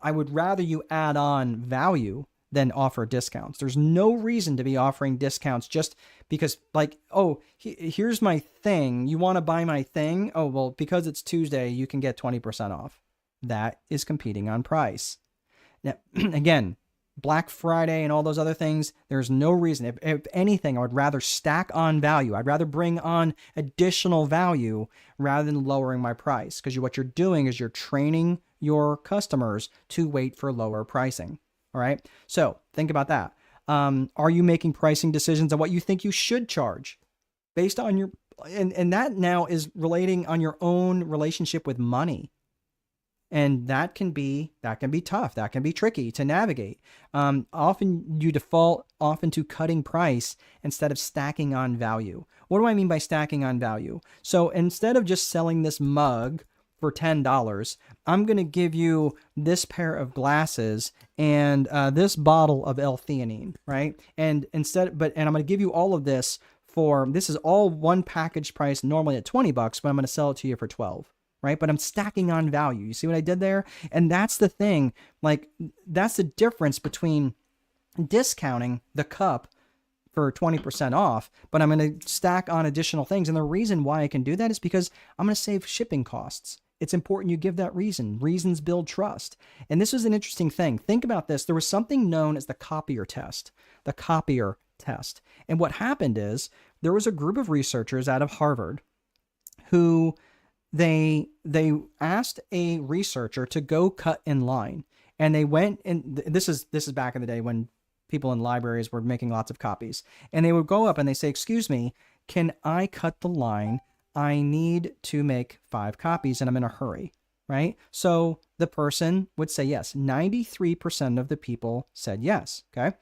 I would rather you add on value than offer discounts. There's no reason to be offering discounts just because, like, oh, here's my thing. You want to buy my thing? Oh, well, because it's Tuesday, you can get 20% off. That is competing on price. Now, again, Black Friday and all those other things, there's no reason. If anything, I would rather stack on value. I'd rather bring on additional value rather than lowering my price, because what you're doing is you're training your customers to wait for lower pricing. All right. So think about that. Are you making pricing decisions on what you think you should charge based on your, and that now is relating on your own relationship with money. And that can be tough. That can be tricky to navigate. Often you default to cutting price instead of stacking on value. What do I mean by stacking on value? So instead of just selling this mug for $10, I'm going to give you this pair of glasses and this bottle of L-theanine, right? And I'm going to give you all of this this is all one package price, normally at $20, but I'm going to sell it to you for 12. Right? But I'm stacking on value. You see what I did there? And that's the thing. Like, that's the difference between discounting the cup for 20% off, but I'm going to stack on additional things. And the reason why I can do that is because I'm going to save shipping costs. It's important you give that reason. Reasons build trust. And this is an interesting thing. Think about this. There was something known as the copier test. The copier test. And what happened is there was a group of researchers out of Harvard who they asked a researcher to go cut in line, and they went, and this is back in the day when people in libraries were making lots of copies, and they would go up and they say, excuse me, can I cut the line? I need to make 5 copies and I'm in a hurry, right? So the person would say yes. 93% of the people said yes. Okay.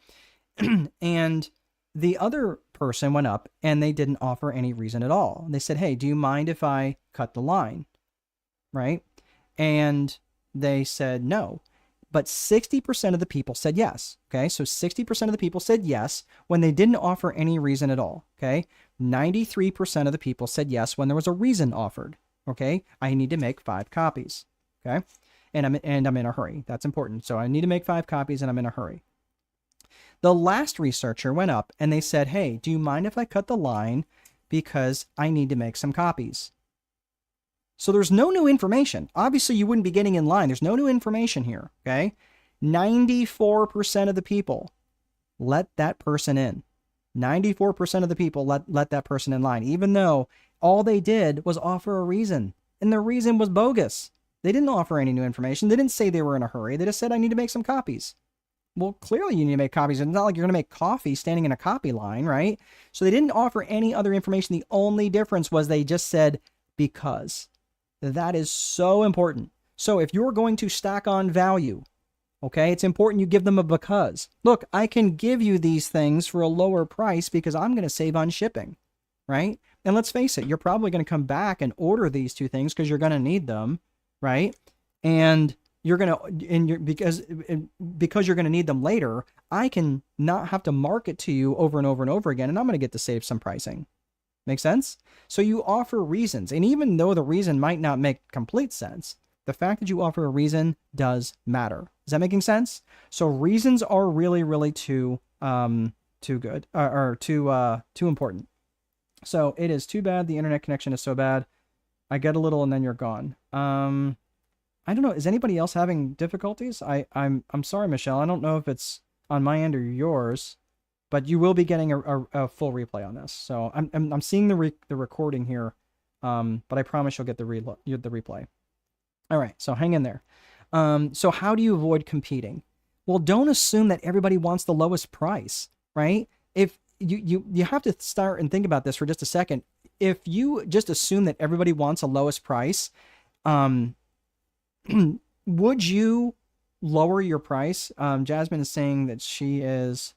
And the other person went up and they didn't offer any reason at all. They said, hey, do you mind if I cut the line? Right? And they said no. But 60% of the people said yes. Okay. So 60% of the people said yes when they didn't offer any reason at all. Okay. 93% of the people said yes when there was a reason offered. Okay. I need to make 5 copies. Okay. And I'm in a hurry. That's important. So I need to make 5 copies and I'm in a hurry. The last researcher went up and they said, hey, do you mind if I cut the line because I need to make some copies? So there's no new information. Obviously, you wouldn't be getting in line. There's no new information here, okay? 94% of the people let that person in. 94% of the people let that person in line, even though all they did was offer a reason. And their reason was bogus. They didn't offer any new information. They didn't say they were in a hurry. They just said, I need to make some copies. Well, clearly you need to make copies. It's not like you're going to make coffee standing in a copy line, right? So they didn't offer any other information. The only difference was they just said, because. That is so important. So if you're going to stack on value, okay, it's important you give them a because. Look, I can give you these things for a lower price because I'm going to save on shipping, right? And let's face it, you're probably going to come back and order these 2 things because you're going to need them, right? And because you're going to need them later, I can not have to market to you over and over and over again, and I'm going to get to save some pricing. Make sense? So you offer reasons, and even though the reason might not make complete sense, the fact that you offer a reason does matter. Is that making sense? So reasons are really, really too good or too important. So it is too bad the internet connection is so bad. I get a little and then you're gone. I don't know. Is anybody else having difficulties? I'm sorry, Michelle. I don't know if it's on my end or yours, but you will be getting a full replay on this. So I'm seeing the recording here, but I promise you'll get the replay. All right. So hang in there. So how do you avoid competing? Well, don't assume that everybody wants the lowest price, right? If you have to start and think about this for just a second. If you just assume that everybody wants a lowest price, would you lower your price? Jasmine is saying that she is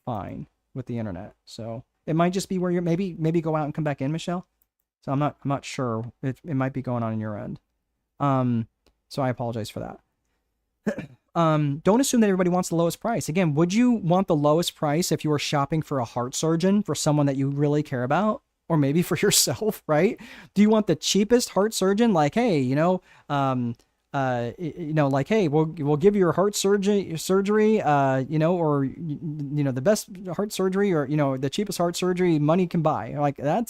fine with the internet. So it might just be where you're maybe go out and come back in, Michelle. So I'm not sure. It might be going on in your end. So I apologize for that. Don't assume that everybody wants the lowest price. Again, would you want the lowest price if you were shopping for a heart surgeon, for someone that you really care about, or maybe for yourself, right? Do you want the cheapest heart surgeon? Like, hey, like, hey, we'll give you your heart surgery, or the best heart surgery, or the cheapest heart surgery money can buy. Like that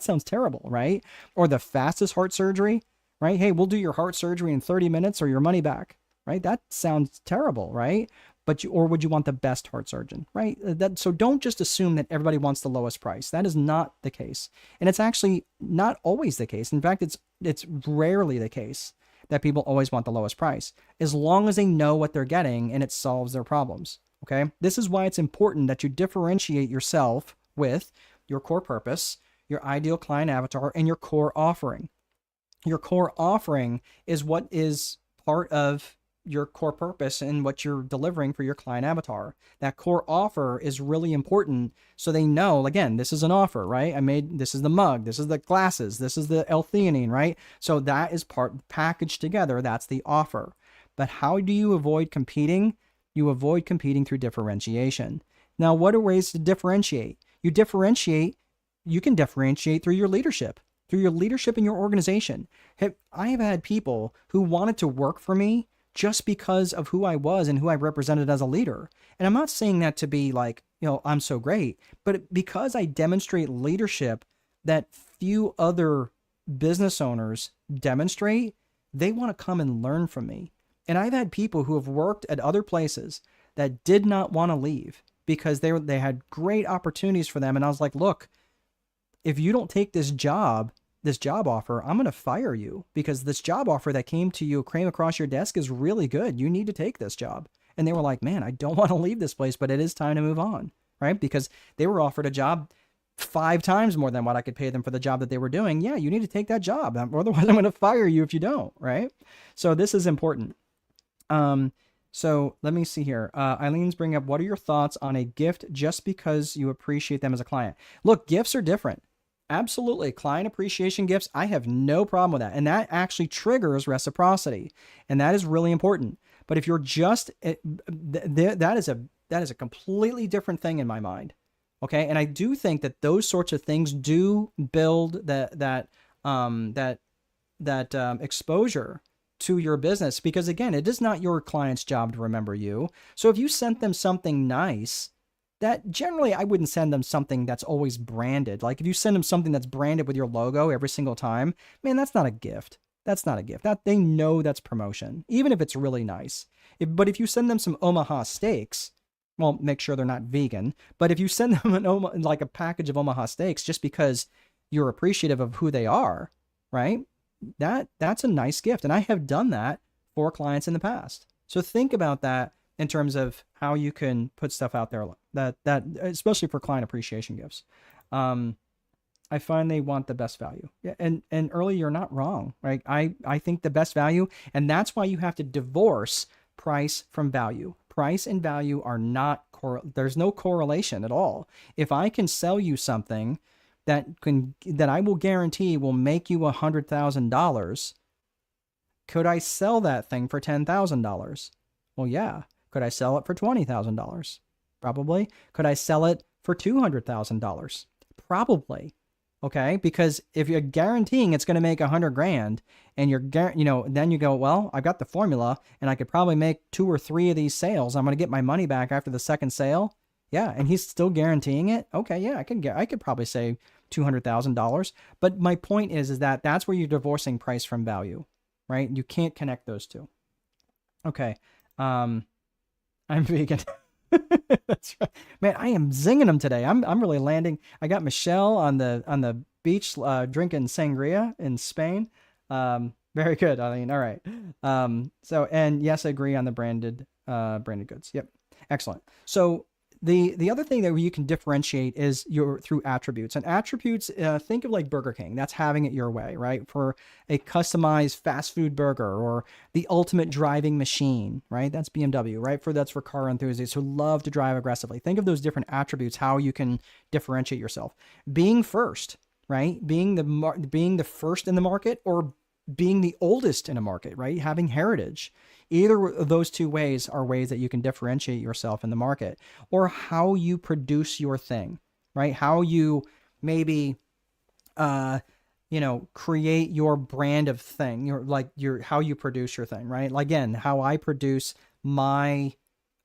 sounds terrible, right? Or the fastest heart surgery, right? Hey, we'll do your heart surgery in 30 minutes or your money back, right? That sounds terrible, right? Or would you want the best heart surgeon, right? So don't just assume that everybody wants the lowest price. That is not the case, and it's actually not always the case. In fact, it's rarely the case that people always want the lowest price, as long as they know what they're getting and it solves their problems. Okay. This is why it's important that you differentiate yourself with your core purpose, your ideal client avatar, and your core offering. Your core offering is what is part of your core purpose and what you're delivering for your client avatar. That core offer is really important, so they know, again, this is an offer, right? This is the mug, this is the glasses, this is the L-theanine, right? So that is packaged together. That's the offer. But how do you avoid competing? You avoid competing through differentiation. Now, what are ways to differentiate? You can differentiate through your leadership. Through your leadership in your organization. I have had people who wanted to work for me just because of who I was and who I represented as a leader. And I'm not saying that to be like, I'm so great, but because I demonstrate leadership that few other business owners demonstrate, they want to come and learn from me. And I've had people who have worked at other places that did not want to leave because they had great opportunities for them. And I was like, look, if you don't take this job offer, I'm going to fire you, because this job offer that came across your desk is really good. You need to take this job. And they were like, man, I don't want to leave this place, but it is time to move on, right? Because they were offered a job 5 times more than what I could pay them for the job that they were doing. Yeah, you need to take that job. Otherwise, I'm going to fire you if you don't, right? So this is important. So let me see here. Eileen's bringing up, what are your thoughts on a gift just because you appreciate them as a client? Look, gifts are different. Absolutely. Client appreciation gifts, I have no problem with that. And that actually triggers reciprocity. And that is really important. But if you're just, that is a completely different thing in my mind. Okay. And I do think that those sorts of things do build that exposure to your business, because again, it is not your client's job to remember you. So if you sent them something nice, that generally I wouldn't send them something that's always branded. Like if you send them something that's branded with your logo every single time, man, that's not a gift. That's not a gift. They know that's promotion, even if it's really nice. But if you send them some Omaha steaks, well, make sure they're not vegan. But if you send them like a package of Omaha steaks just because you're appreciative of who they are, right? That's a nice gift. And I have done that for clients in the past. So think about that in terms of how you can put stuff out there that especially for client appreciation gifts. I find they want the best value. Yeah, and early, you're not wrong, right? I think the best value, and that's why you have to divorce price from value. Price and value are not there's no correlation at all. If I can sell you something that I will guarantee will make you $100,000, could I sell that thing for $10,000? Well, yeah. Could I sell it for $20,000? Probably. Could I sell it for $200,000? Probably. Okay. Because if you're guaranteeing it's going to make $100,000 and then you go, well, I've got the formula and I could probably make 2 or 3 of these sales. I'm going to get my money back after the second sale. Yeah. And he's still guaranteeing it. Okay. Yeah. I could probably say $200,000. But my point is that that's where you're divorcing price from value, right? You can't connect those two. Okay. I'm vegan. That's right. Man, I am zinging them today. I'm really landing. I got Michelle on the beach drinking sangria in Spain. Very good, Eileen. All right. So, and yes, I agree on the branded goods. Yep. Excellent. So The other thing that you can differentiate is through attributes. And attributes, think of like Burger King. That's having it your way, right? For a customized fast food burger, or the ultimate driving machine, right? That's BMW, right? That's for car enthusiasts who love to drive aggressively. Think of those different attributes, how you can differentiate yourself. Being first, right? Being the first in the market, or being the oldest in a market, right? Having heritage. Either of those two ways are ways that you can differentiate yourself in the market. Or how you produce your thing, right? How you maybe, create your brand of thing, how you produce your thing, right? Again, how I produce my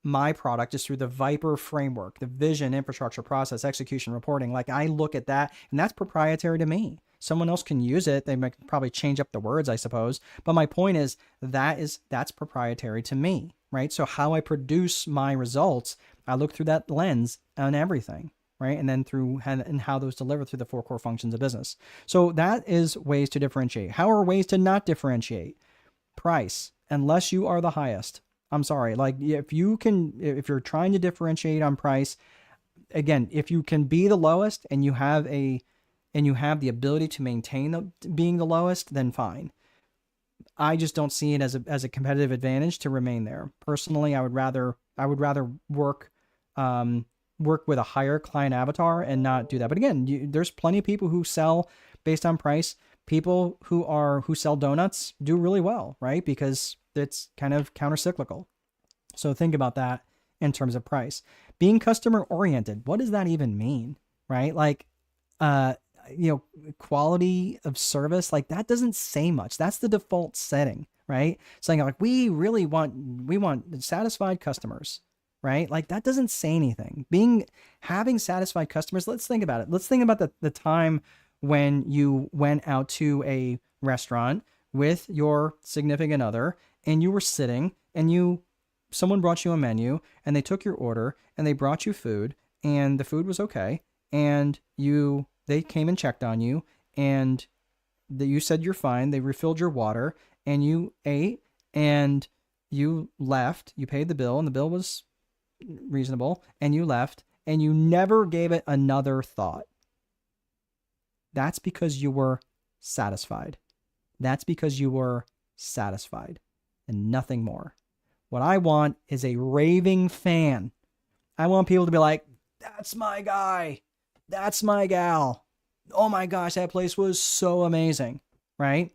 product is through the Viper framework, the vision, infrastructure, process, execution, reporting. Like, I look at that, and that's proprietary to me. Someone else can use it. They might probably change up the words, I suppose. But my point is that's proprietary to me, right? So how I produce my results, I look through that lens on everything, right? And then and how those deliver through the 4 core functions of business. So that is ways to differentiate. How are ways to not differentiate? Price, unless you are the highest. I'm sorry. Like, if you're trying to differentiate on price, again, if you can be the lowest and you have the ability to maintain being the lowest, then fine. I just don't see it as a competitive advantage to remain there. Personally, I would rather work with a higher client avatar and not do that. But again, there's plenty of people who sell based on price. People who sell donuts do really well, right? Because it's kind of counter-cyclical. So think about that in terms of price. Being customer oriented, what does that even mean, right? Like, quality of service, like, that doesn't say much. That's the default setting, right? Saying like, we want satisfied customers, right? Like, that doesn't say anything. Having satisfied customers, let's think about it. Let's think about the time when you went out to a restaurant with your significant other, and you were sitting, and someone brought you a menu, and they took your order, and they brought you food, and the food was okay, and they came and checked on you, and you said you're fine. They refilled your water, and you ate, and you left. You paid the bill, and the bill was reasonable, and you left, and you never gave it another thought. That's because you were satisfied. That's because you were satisfied, and nothing more. What I want is a raving fan. I want people to be like, that's my guy. That's my gal. Oh my gosh, that place was so amazing, right?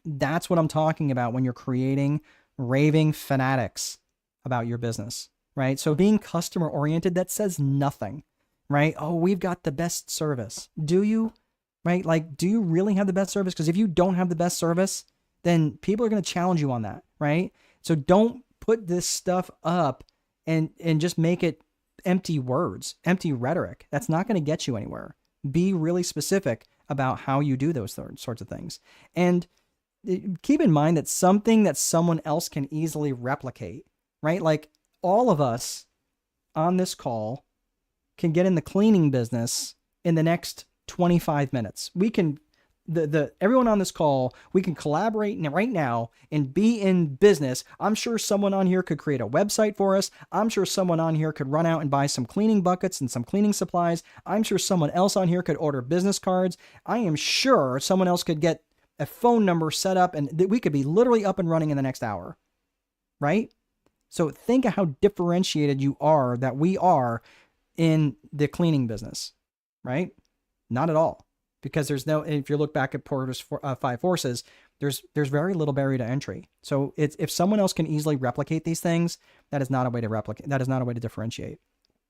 That's what I'm talking about when you're creating raving fanatics about your business, right? So being customer oriented, that says nothing, right? Oh, we've got the best service. Do you? Right? Like, do you really have the best service? Because if you don't have the best service, then people are going to challenge you on that, right? So don't put this stuff up and just make it empty words, empty rhetoric. That's not going to get you anywhere. Be really specific about how you do those sorts of things. And keep in mind that something that someone else can easily replicate, right? Like, all of us on this call can get in the cleaning business in the next 25 minutes. We can, everyone on this call, we can collaborate right now and be in business. I'm sure someone on here could create a website for us. I'm sure someone on here could run out and buy some cleaning buckets and some cleaning supplies. I'm sure someone else on here could order business cards. I am sure someone else could get a phone number set up, and we could be literally up and running in the next hour, right? So think of how differentiated that we are in the cleaning business, right? Not at all, because if you look back at Porter's 5 forces, there's very little barrier to entry. So if someone else can easily replicate these things, that is not a way to replicate. That is not a way to differentiate.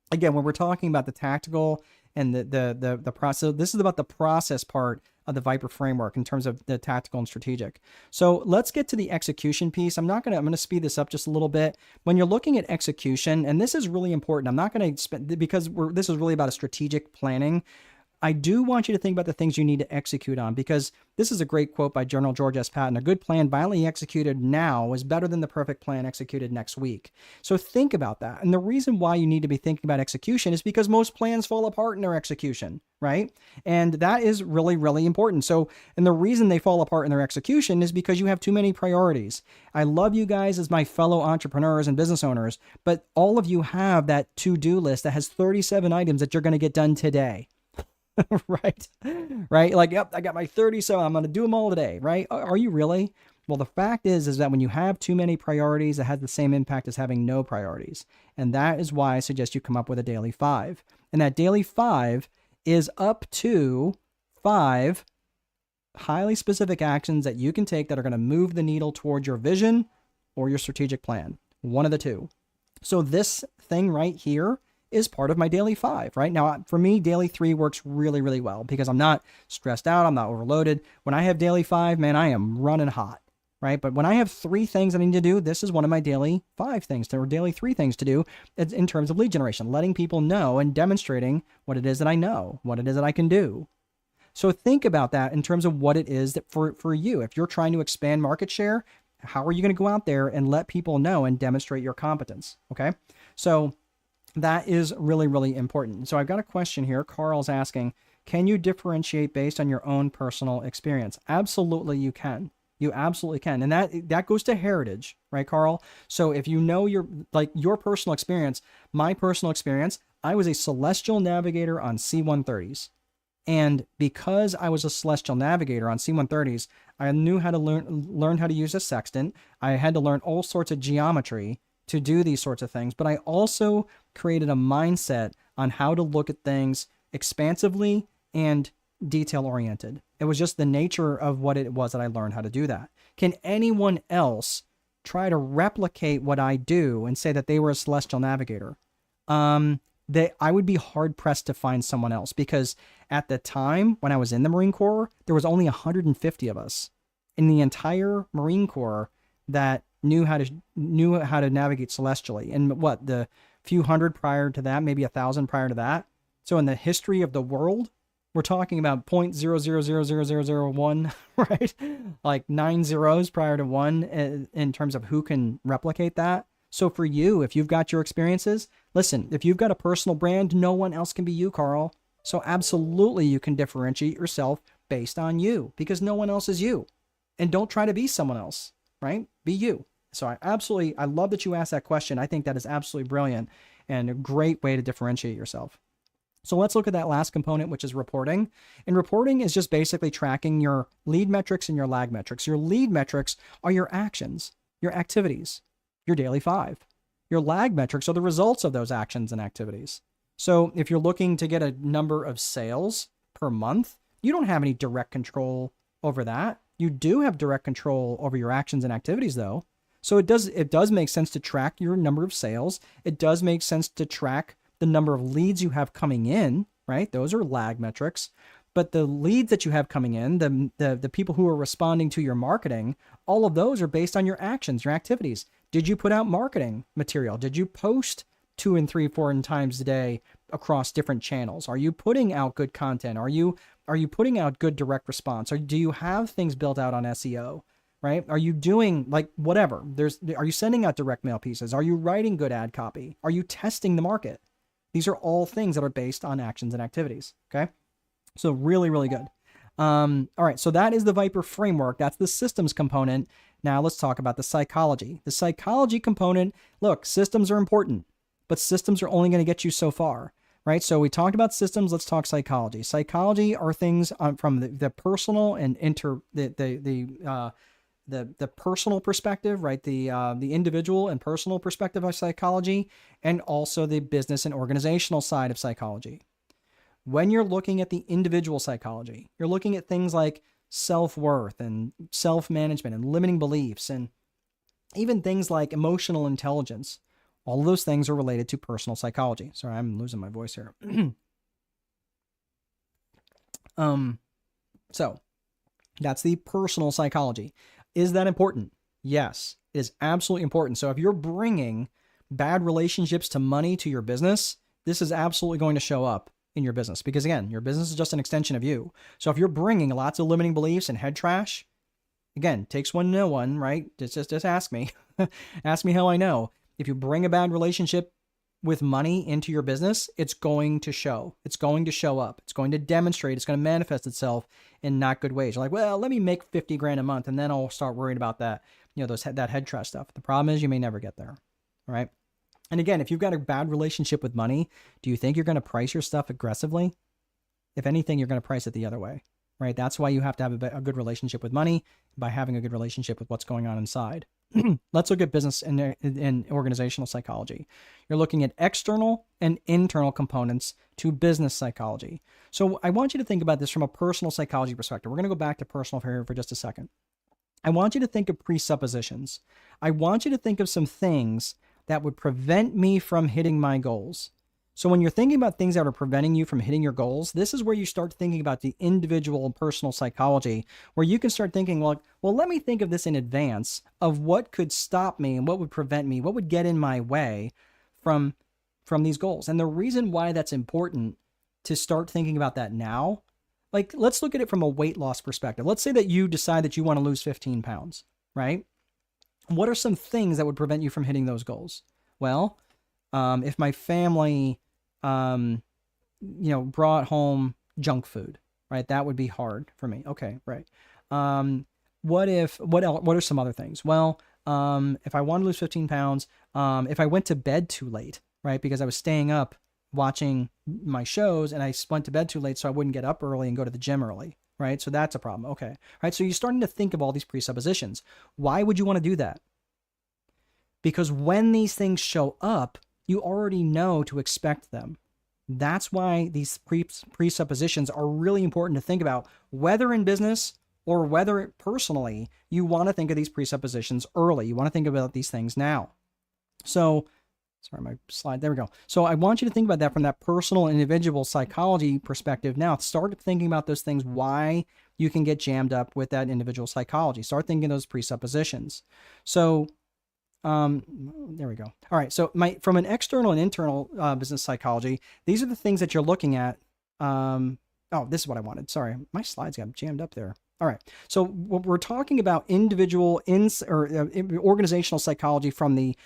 Again, when we're talking about the tactical and the process, this is about the process part of the Viper framework in terms of the tactical and strategic. So let's get to the execution piece. I'm going to speed this up just a little bit. When you're looking at execution, and this is really important, I'm not going to spend, because this is really about a strategic planning. I do want you to think about the things you need to execute on, because this is a great quote by General George S. Patton. A good plan violently executed now is better than the perfect plan executed next week. So think about that. And the reason why you need to be thinking about execution is because most plans fall apart in their execution, right? And that is really, really important. So, and the reason they fall apart in their execution is because you have too many priorities. I love you guys as my fellow entrepreneurs and business owners, but all of you have that to-do list that has 37 items that you're going to get done today. Right? Right? Like, yep, I got my 30, so I'm going to do them all today, right? Are you really? Well, the fact is that when you have too many priorities, it has the same impact as having no priorities. And that is why I suggest you come up with a daily 5. And that daily 5 is up to 5 highly specific actions that you can take that are going to move the needle towards your vision or your strategic plan. One of the two. So this thing right here is part of my daily 5, right? Now, for me, daily 3 works really, really well because I'm not stressed out. I'm not overloaded. When I have daily 5, man, I am running hot, right? But when I have 3 things I need to do, this is one of my daily 5 things or daily 3 things to do in terms of lead generation, letting people know and demonstrating what it is that I know, what it is that I can do. So think about that in terms of what it is that for you. If you're trying to expand market share, how are you going to go out there and let people know and demonstrate your competence? Okay. So that is really, really important. So I've got a question here. Carl's asking, can you differentiate based on your own personal experience? Absolutely, you can. You absolutely can. And that goes to heritage, right, Carl? So if you know your personal experience, my personal experience, I was a celestial navigator on C-130s. And because I was a celestial navigator on C-130s, I knew how to learn how to use a sextant. I had to learn all sorts of geometry to do these sorts of things. But I also created a mindset on how to look at things expansively and detail-oriented. It was just the nature of what it was that I learned how to do that. Can anyone else try to replicate what I do and say that they were a celestial navigator? I would be hard-pressed to find someone else, because at the time when I was in the Marine Corps, there was only 150 of us in the entire Marine Corps that knew how to navigate celestially. And what, the few hundred prior to that, maybe 1,000 prior to that. So in the history of the world, we're talking about 0.000001, right? Like 9 zeros prior to 1 in terms of who can replicate that. So for you, if you've got your experiences, listen, if you've got a personal brand, no one else can be you, Carl. So absolutely you can differentiate yourself based on you, because no one else is you. And don't try to be someone else, right? Be you. So I love that you asked that question. I think that is absolutely brilliant and a great way to differentiate yourself. So let's look at that last component, which is reporting. And reporting is just basically tracking your lead metrics and your lag metrics. Your lead metrics are your actions, your activities, your daily 5. Your lag metrics are the results of those actions and activities. So if you're looking to get a number of sales per month, you don't have any direct control over that. You do have direct control over your actions and activities, though. So it does make sense to track your number of sales. It does make sense to track the number of leads you have coming in, right? Those are lag metrics. But the leads that you have coming in, the people who are responding to your marketing, all of those are based on your actions, your activities. Did you put out marketing material? Did you post 2 and 3, 4 times a day across different channels? Are you putting out good content? Are you putting out good direct response? Or do you have things built out on SEO? Right? Are you doing like whatever? Are you sending out direct mail pieces? Are you writing good ad copy? Are you testing the market? These are all things that are based on actions and activities. Okay. So really, really good. All right. So that is the Viper framework. That's the systems component. Now let's talk about the psychology. The psychology component, look, systems are important, but systems are only going to get you so far, right? So we talked about systems. Let's talk psychology. Psychology are things from the personal and the personal perspective, right? The individual and personal perspective of psychology, and also the business and organizational side of psychology. When you're looking at the individual psychology, you're looking at things like self-worth and self-management and limiting beliefs, and even things like emotional intelligence. All of those things are related to personal psychology. Sorry, I'm losing my voice here. So that's the personal psychology. Is that important? Yes, it is absolutely important. So if you're bringing bad relationships to money to your business, this is absolutely going to show up in your business, because again, your business is just an extension of you. So if you're bringing lots of limiting beliefs and head trash, again, takes one to know one, right? Just ask me. Ask me how I know. If you bring a bad relationship with money into your business, it's going to show. It's going to show up. It's going to demonstrate. It's going to manifest itself in not good ways. You're like, well, let me make 50 grand a month and then I'll start worrying about that, that head trash stuff. The problem is you may never get there, right? And again, if you've got a bad relationship with money, do you think you're going to price your stuff aggressively? If anything, you're going to price it the other way, right? That's why you have to have a good relationship with money, by having a good relationship with what's going on inside. Let's look at business and organizational psychology. You're looking at external and internal components to business psychology. So I want you to think about this from a personal psychology perspective. We're going to go back to personal here for just a second. I want you to think of presuppositions. I want you to think of some things that would prevent me from hitting my goals. So when you're thinking about things that are preventing you from hitting your goals, this is where you start thinking about the individual and personal psychology, where you can start thinking, well, let me think of this in advance of what could stop me and what would prevent me, what would get in my way from these goals. And the reason why that's important to start thinking about that now, like, let's look at it from a weight loss perspective. Let's say that you decide that you want to lose 15 pounds, right? What are some things that would prevent you from hitting those goals? Well, if my family brought home junk food, right? That would be hard for me. Okay, right. What are some other things? Well, if I want to lose 15 pounds, if I went to bed too late, right? Because I was staying up watching my shows and I went to bed too late so I wouldn't get up early and go to the gym early, right? So that's a problem. Okay, right? So you're starting to think of all these presuppositions. Why would you want to do that? Because when these things show up, you already know to expect them. That's why these presuppositions are really important to think about, whether in business or whether personally, you want to think of these presuppositions early. You want to think about these things now. So, sorry, my slide, there we go. So I want you to think about that from that personal individual psychology perspective. Now, start thinking about those things, why you can get jammed up with that individual psychology. Start thinking those presuppositions. So, there we go. All right. So from an external and internal business psychology, these are the things that you're looking at. This is what I wanted. Sorry, my slides got jammed up there. All right. So we're talking about individual organizational psychology from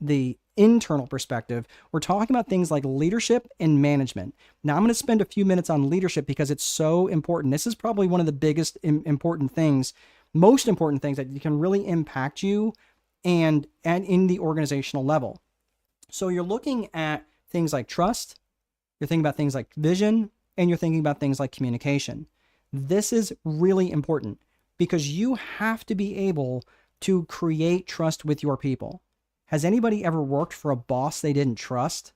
the internal perspective. We're talking about things like leadership and management. Now I'm going to spend a few minutes on leadership because it's so important. This is probably one of the biggest most important things that can really impact you and in the organizational level. So you're looking at things like trust, you're thinking about things like vision, and you're thinking about things like communication. This is really important because you have to be able to create trust with your people. Has anybody ever worked for a boss they didn't trust?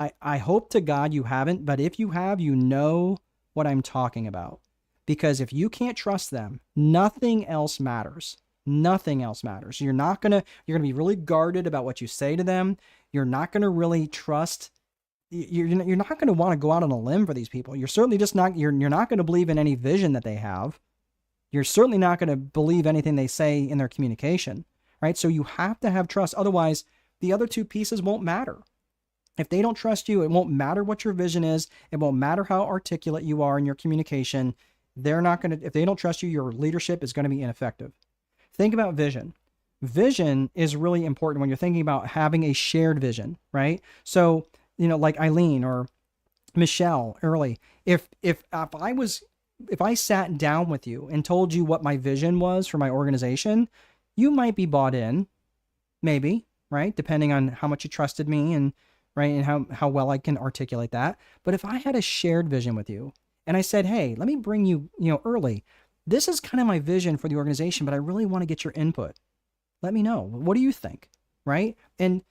I hope to God you haven't, but if you have, you know what I'm talking about. Because if you can't trust them, nothing else matters. Nothing else matters. You're going to be really guarded about what you say to them. You're not going to really trust. You're not going to want to go out on a limb for these people. You're certainly just not, you're not going to believe in any vision that they have. You're certainly not going to believe anything they say in their communication, right? So you have to have trust. Otherwise, the other two pieces won't matter. If they don't trust you, it won't matter what your vision is. It won't matter how articulate you are in your communication. If they don't trust you, your leadership is going to be ineffective. Think about vision. Vision is really important when you're thinking about having a shared vision, right? So, like Eileen or Michelle early, if I sat down with you and told you what my vision was for my organization, you might be bought in, maybe, right? Depending on how much you trusted me and how well I can articulate that. But if I had a shared vision with you and I said, hey, let me bring you, early, this is kind of my vision for the organization, but I really want to get your input. Let me know. What do you think? Right? And,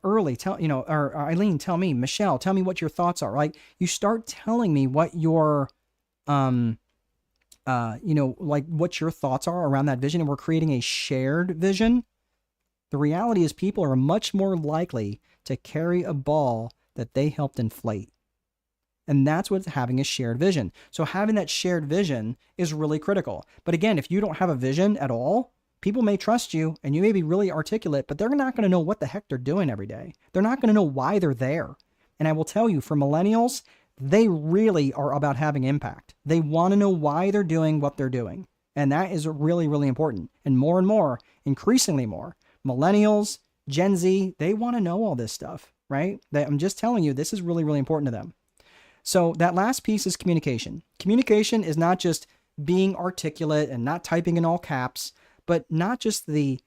early, or Eileen, tell me, Michelle, tell me what your thoughts are. Like, you start telling me what your, what your thoughts are around that vision, and we're creating a shared vision. The reality is people are much more likely to carry a ball that they helped inflate. And that's what's having a shared vision. So having that shared vision is really critical. But again, if you don't have a vision at all, people may trust you and you may be really articulate, but they're not going to know what the heck they're doing every day. They're not going to know why they're there. And I will tell you, for millennials, They really are about having impact. They want to know why they're doing what they're doing. And that is really, really important. And more, increasingly more, millennials, Gen Z, they want to know all this stuff, right? I'm just telling you, this is really, really important to them. So that last piece is communication. Communication is not just being articulate and not typing in all caps, but not just the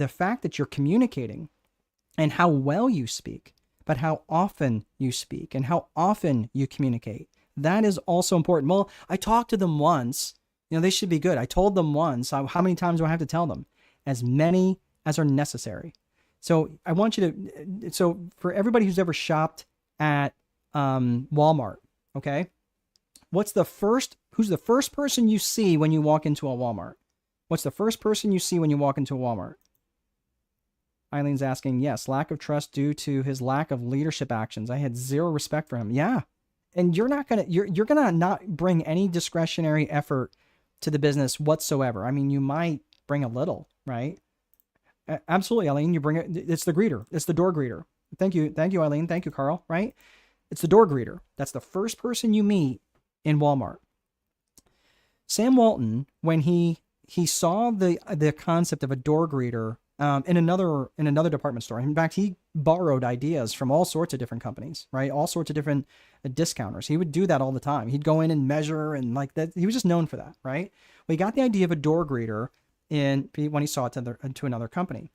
fact that you're communicating and how well you speak, but how often you speak and how often you communicate. That is also important. Well, I talked to them once. They should be good. I told them once. How many times do I have to tell them? As many as are necessary. So I want you to, so for everybody who's ever shopped at Walmart, okay? Who's the first person you see when you walk into a Walmart? What's the first person you see when you walk into a Walmart? Eileen's asking, yes, lack of trust due to his lack of leadership actions. I had zero respect for him. Yeah. And you're gonna not bring any discretionary effort to the business whatsoever. I mean, you might bring a little, right? Absolutely, Eileen. You bring it. It's the greeter. It's the door greeter. Thank you, Eileen. Thank you, Carl. Right? It's the door greeter. That's the first person you meet in Walmart. Sam Walton, when he saw the concept of a door greeter in another department store. In fact, he borrowed ideas from all sorts of different companies, right? All sorts of different discounters. He would do that all the time. He'd go in and measure and like that. He was just known for that, right? Well, he got the idea of a door greeter when he saw it to another company,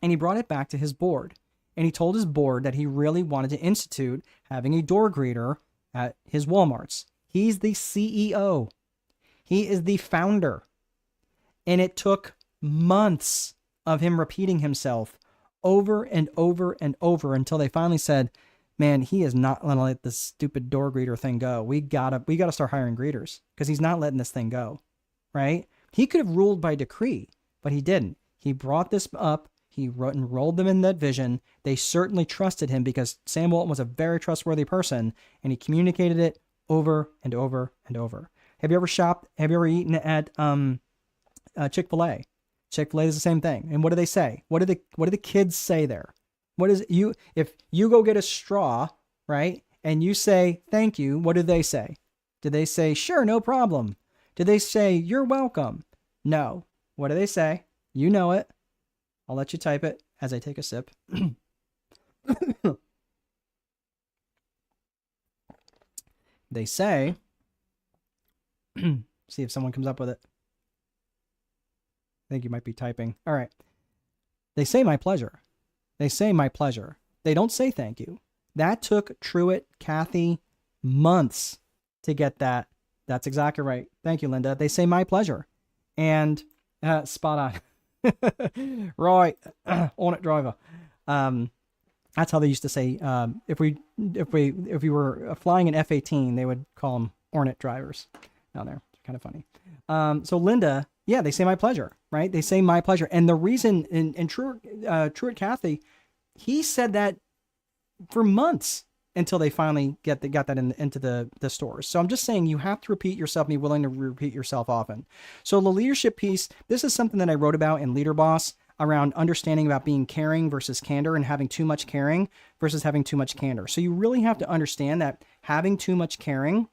and he brought it back to his board. And he told his board that he really wanted to institute having a door greeter at his Walmarts. He's the CEO. He is the founder. And it took months of him repeating himself over and over and over until they finally said, man, he is not going to let this stupid door greeter thing go. We gotta start hiring greeters because he's not letting this thing go, right? He could have ruled by decree, but he didn't. He brought this up. He enrolled them in that vision. They certainly trusted him because Sam Walton was a very trustworthy person, and he communicated it over and over and over. Have you ever shopped? Have you ever eaten at Chick-fil-A? Chick-fil-A is the same thing. And what do they say? What do the kids say there? If you go get a straw, right, and you say thank you, what do they say? Do they say sure, no problem? Do they say you're welcome? No. What do they say? You know it. I'll let you type it as I take a sip. They say, see if someone comes up with it. I think you might be typing. All right. They say my pleasure. They say my pleasure. They don't say thank you. That took Truett, Kathy, months to get that. That's exactly right. Thank you, Linda. They say my pleasure. And spot on. Right. On it, driver. That's how they used to say, if we were flying an F-18, they would call them Hornet drivers down there. Kind of funny. So Linda, yeah, they say my pleasure, right? They say my pleasure. And the reason in Truett Cathy, he said that for months until they finally got that into the stores. So I'm just saying you have to repeat yourself and be willing to repeat yourself often. So the leadership piece, this is something that I wrote about in Leader Boss around understanding about being caring versus candor and having too much caring versus having too much candor. So you really have to understand that having too much caring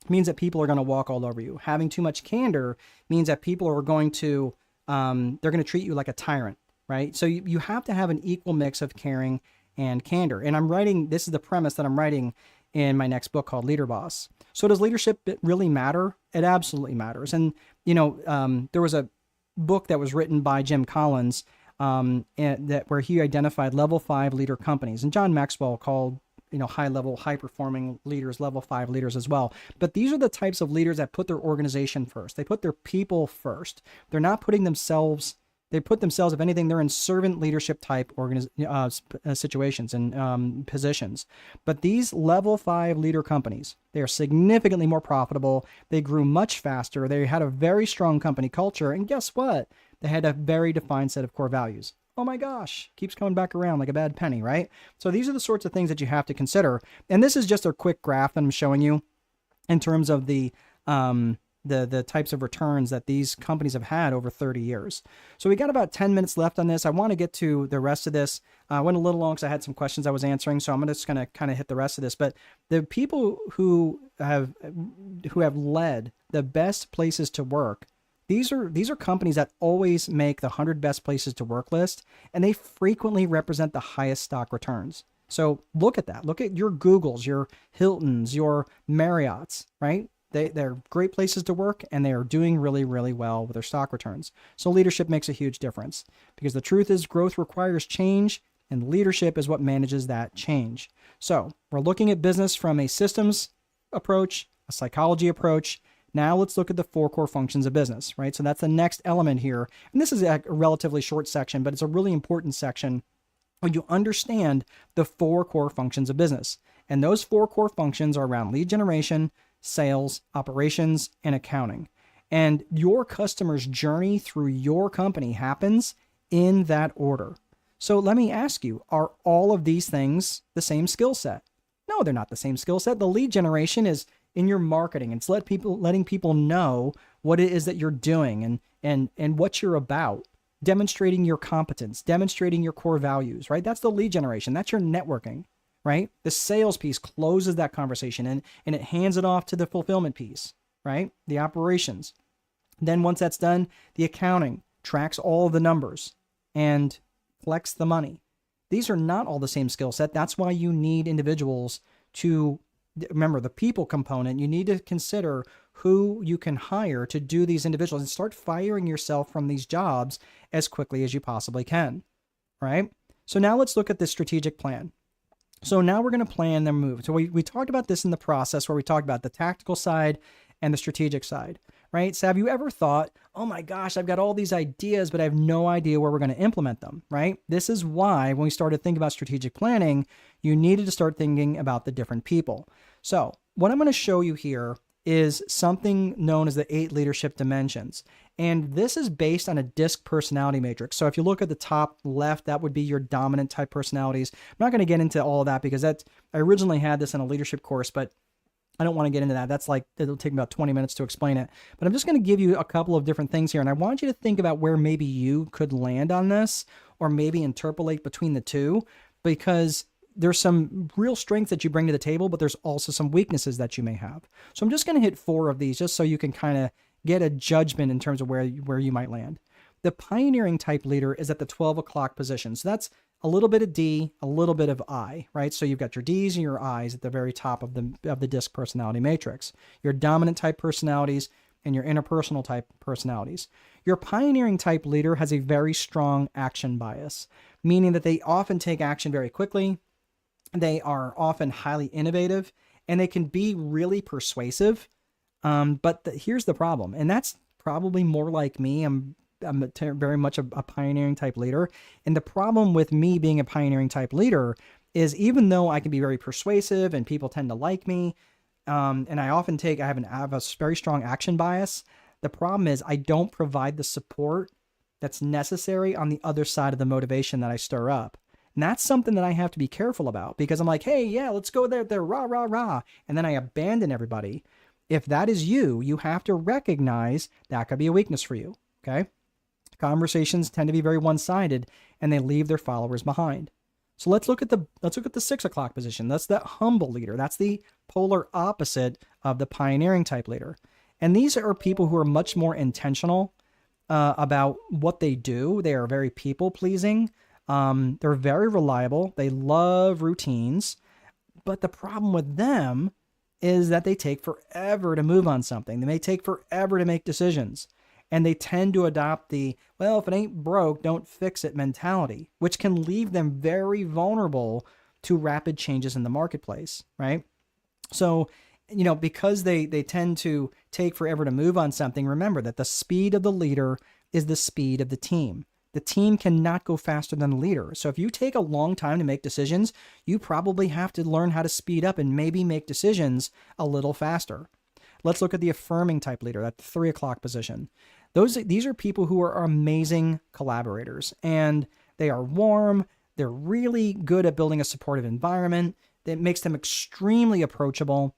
means that people are going to walk all over you. Having too much candor means that people are going to, they're going to treat you like a tyrant, right? So you have to have an equal mix of caring and candor. And this is the premise that I'm writing in my next book called Leader Boss. So does leadership really matter? It absolutely matters. And, there was a book that was written by Jim Collins where he identified level 5 leader companies. And John Maxwell called high-level, high-performing leaders, level 5 leaders as well. But these are the types of leaders that put their organization first. They put their people first. They're not putting themselves, they put themselves, if anything, they're in servant leadership type situations and positions. But these level 5 leader companies, they are significantly more profitable. They grew much faster. They had a very strong company culture. And guess what? They had a very defined set of core values. Oh my gosh, keeps coming back around like a bad penny, right? So these are the sorts of things that you have to consider. And this is just a quick graph that I'm showing you in terms of the the types of returns that these companies have had over 30 years. So we got about 10 minutes left on this. I want to get to the rest of this. I went a little long because I had some questions I was answering, so I'm just going to kind of hit the rest of this. But the people who have led the best places to work, these are companies that always make the 100 best places to work list, and they frequently represent the highest stock returns. So look at that. Look at your Googles, your Hiltons, your Marriotts, right? They're great places to work, and they are doing really, really well with their stock returns. So leadership makes a huge difference, because the truth is growth requires change, and leadership is what manages that change. So we're looking at business from a systems approach, a psychology approach. Now let's look at the 4 core functions of business, right? So that's the next element here. And this is a relatively short section, but it's a really important section when you understand the 4 core functions of business. And those 4 core functions are around lead generation, sales, operations, and accounting. And your customer's journey through your company happens in that order. So let me ask you, are all of these things the same skill set? No, they're not the same skill set. The lead generation is in your marketing. It's letting people know what it is that you're doing and what you're about, demonstrating your competence, demonstrating your core values, right? That's the lead generation. That's your networking. Right? The sales piece closes that conversation and it hands it off to the fulfillment piece, right? The operations. Then once that's done, the accounting tracks all of the numbers and collects the money. These are not all the same skill set. That's why you need individuals to remember the people component. You need to consider who you can hire to do these individuals and start firing yourself from these jobs as quickly as you possibly can, right? So now let's look at the strategic plan. So now we're going to plan their move. So we talked about this in the process where we talked about the tactical side and the strategic side, right? So have you ever thought, oh my gosh, I've got all these ideas, but I have no idea where we're going to implement them, right? This is why when we started thinking about strategic planning, you needed to start thinking about the different people. So what I'm going to show you here is something known as the 8 leadership dimensions. And this is based on a DISC personality matrix. So if you look at the top left, that would be your dominant type personalities. I'm not going to get into all of that because I originally had this in a leadership course, but I don't want to get into that. It'll take me about 20 minutes to explain it. But I'm just going to give you a couple of different things here. And I want you to think about where maybe you could land on this or maybe interpolate between the two, because there's some real strengths that you bring to the table, but there's also some weaknesses that you may have. So I'm just going to hit 4 of these just so you can kind of get a judgment in terms of where you might land. The pioneering type leader is at the 12 o'clock position. So that's a little bit of D, a little bit of I, right? So you've got your D's and your I's at the very top of the DISC personality matrix. Your dominant type personalities and your interpersonal type personalities. Your pioneering type leader has a very strong action bias, meaning that they often take action very quickly. They are often highly innovative, and they can be really persuasive. But here's the problem, and that's probably more like me. I'm very much a pioneering type leader. And the problem with me being a pioneering type leader is even though I can be very persuasive and people tend to like me, and I have a very strong action bias, the problem is I don't provide the support that's necessary on the other side of the motivation that I stir up. And that's something that I have to be careful about, because I'm like, hey, yeah, let's go there, rah, rah, rah. And then I abandon everybody. If that is you, you have to recognize that could be a weakness for you, okay? Conversations tend to be very one-sided, and they leave their followers behind. So let's look at the 6 o'clock position. That's that humble leader. That's the polar opposite of the pioneering type leader. And these are people who are much more intentional about what they do. They are very people-pleasing. They're very reliable. They love routines. But the problem with them is that they take forever to move on something. They may take forever to make decisions. And they tend to adopt the, well, if it ain't broke, don't fix it mentality, which can leave them very vulnerable to rapid changes in the marketplace, right? So, because they tend to take forever to move on something, remember that the speed of the leader is the speed of the team. The team cannot go faster than the leader. So if you take a long time to make decisions, you probably have to learn how to speed up and maybe make decisions a little faster. Let's look at the affirming type leader, that 3 o'clock position. These are people who are amazing collaborators, and they are warm. They're really good at building a supportive environment that makes them extremely approachable.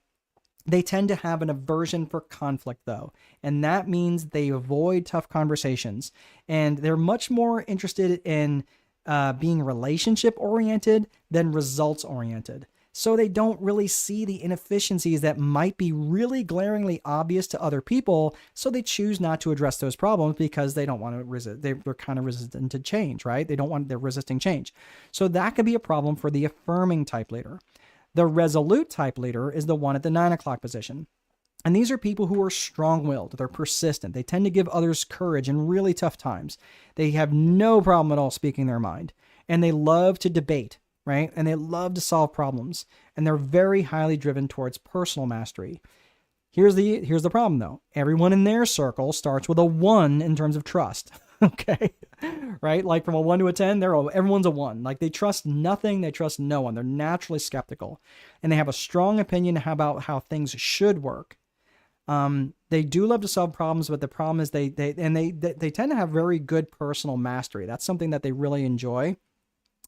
They tend to have an aversion for conflict, though, and that means they avoid tough conversations, and they're much more interested in being relationship oriented than results oriented. So they don't really see the inefficiencies that might be really glaringly obvious to other people. So they choose not to address those problems because they don't want to resist. They're kind of resistant to change, right? They're resisting change. So that could be a problem for the affirming type leader. The resolute type leader is the one at the 9 o'clock position. And these are people who are strong-willed. They're persistent. They tend to give others courage in really tough times. They have no problem at all speaking their mind. And they love to debate, right? And they love to solve problems. And they're very highly driven towards personal mastery. Here's the problem, though. Everyone in their circle starts with a 1 in terms of trust. Okay, right? Like from a 1 to a 10, everyone's a 1. Like they trust nothing, they trust no one. They're naturally skeptical, and they have a strong opinion about how things should work. They do love to solve problems, but the problem is they tend to have very good personal mastery. That's something that they really enjoy.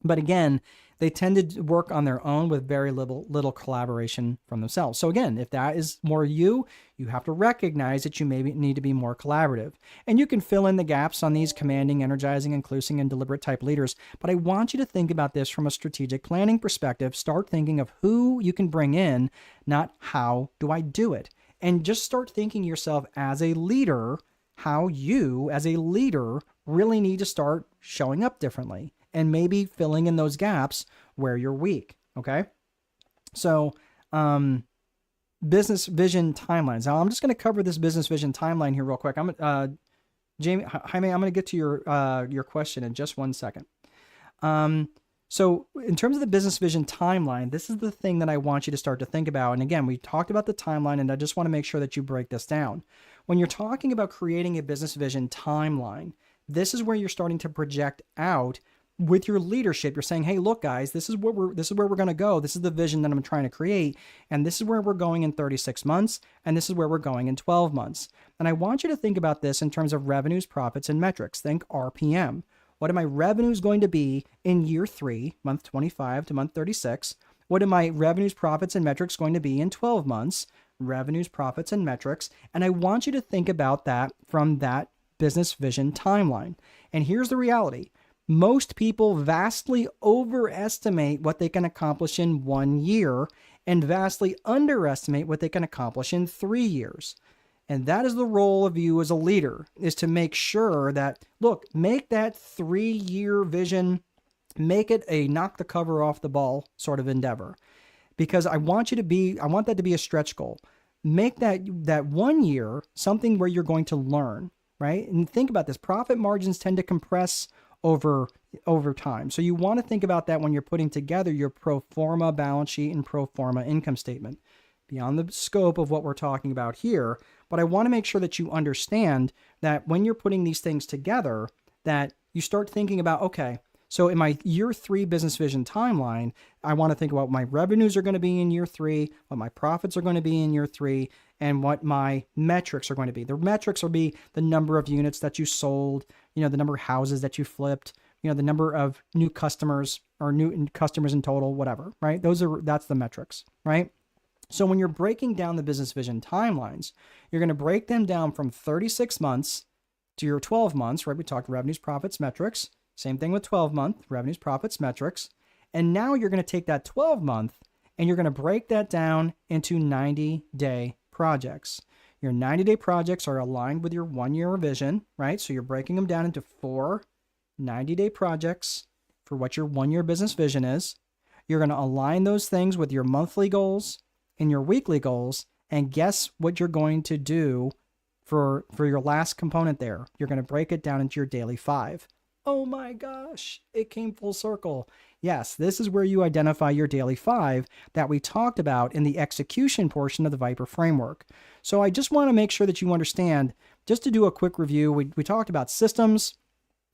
But again, they tend to work on their own with very little collaboration from themselves. So again, if that is more you have to recognize that you maybe need to be more collaborative. And you can fill in the gaps on these commanding, energizing, inclusive, and deliberate type leaders. But I want you to think about this from a strategic planning perspective. Start thinking of who you can bring in, not how do I do it. And just start thinking yourself as a leader, how you as a leader really need to start showing up differently. And maybe filling in those gaps where you're weak, okay? So, business vision timelines. Now, I'm just going to cover this business vision timeline here real quick. Jaime, I'm going to get to your question in just 1 second. So, in terms of the business vision timeline, this is the thing that I want you to start to think about. And again, we talked about the timeline, and I just want to make sure that you break this down. When you're talking about creating a business vision timeline, this is where you're starting to project out with your leadership. You're saying, hey, look, guys, this is where we're going to go. This is the vision that I'm trying to create. And this is where we're going in 36 months. And this is where we're going in 12 months. And I want you to think about this in terms of revenues, profits, and metrics. Think RPM. What are my revenues going to be in year 3, month 25 to month 36? What are my revenues, profits, and metrics going to be in 12 months? Revenues, profits, and metrics. And I want you to think about that from that business vision timeline. And here's the reality. Most people vastly overestimate what they can accomplish in 1 year and vastly underestimate what they can accomplish in 3 years. And that is the role of you as a leader, is to make sure that, look, make that 3-year vision, make it a knock the cover off the ball sort of endeavor. Because I want that to be a stretch goal. Make that 1 year something where you're going to learn, right? And think about this. Profit margins tend to compress over time. So you want to think about that when you're putting together your pro forma balance sheet and pro forma income statement, beyond the scope of what we're talking about here. But I want to make sure that you understand that when you're putting these things together, that you start thinking about, okay, so in my year 3 business vision timeline, I want to think about what my revenues are going to be in year 3, what my profits are going to be in year 3, and what my metrics are going to be. The metrics will be the number of units that you sold, the number of houses that you flipped, the number of new customers or new customers in total, whatever, right? That's the metrics, right? So when you're breaking down the business vision timelines, you're going to break them down from 36 months to your 12 months, right? We talked revenues, profits, metrics. Same thing with 12-month revenues, profits, metrics. And now you're going to take that 12-month and you're going to break that down into 90-day projects. Your 90-day projects are aligned with your 1-year vision, right? So you're breaking them down into 4 90-day projects for what your 1-year business vision is. You're going to align those things with your monthly goals and your weekly goals. And guess what you're going to do for your last component there? You're going to break it down into your daily 5. Oh my gosh, it came full circle. Yes, this is where you identify your daily 5 that we talked about in the execution portion of the Viper framework. So I just want to make sure that you understand, just to do a quick review, we talked about systems,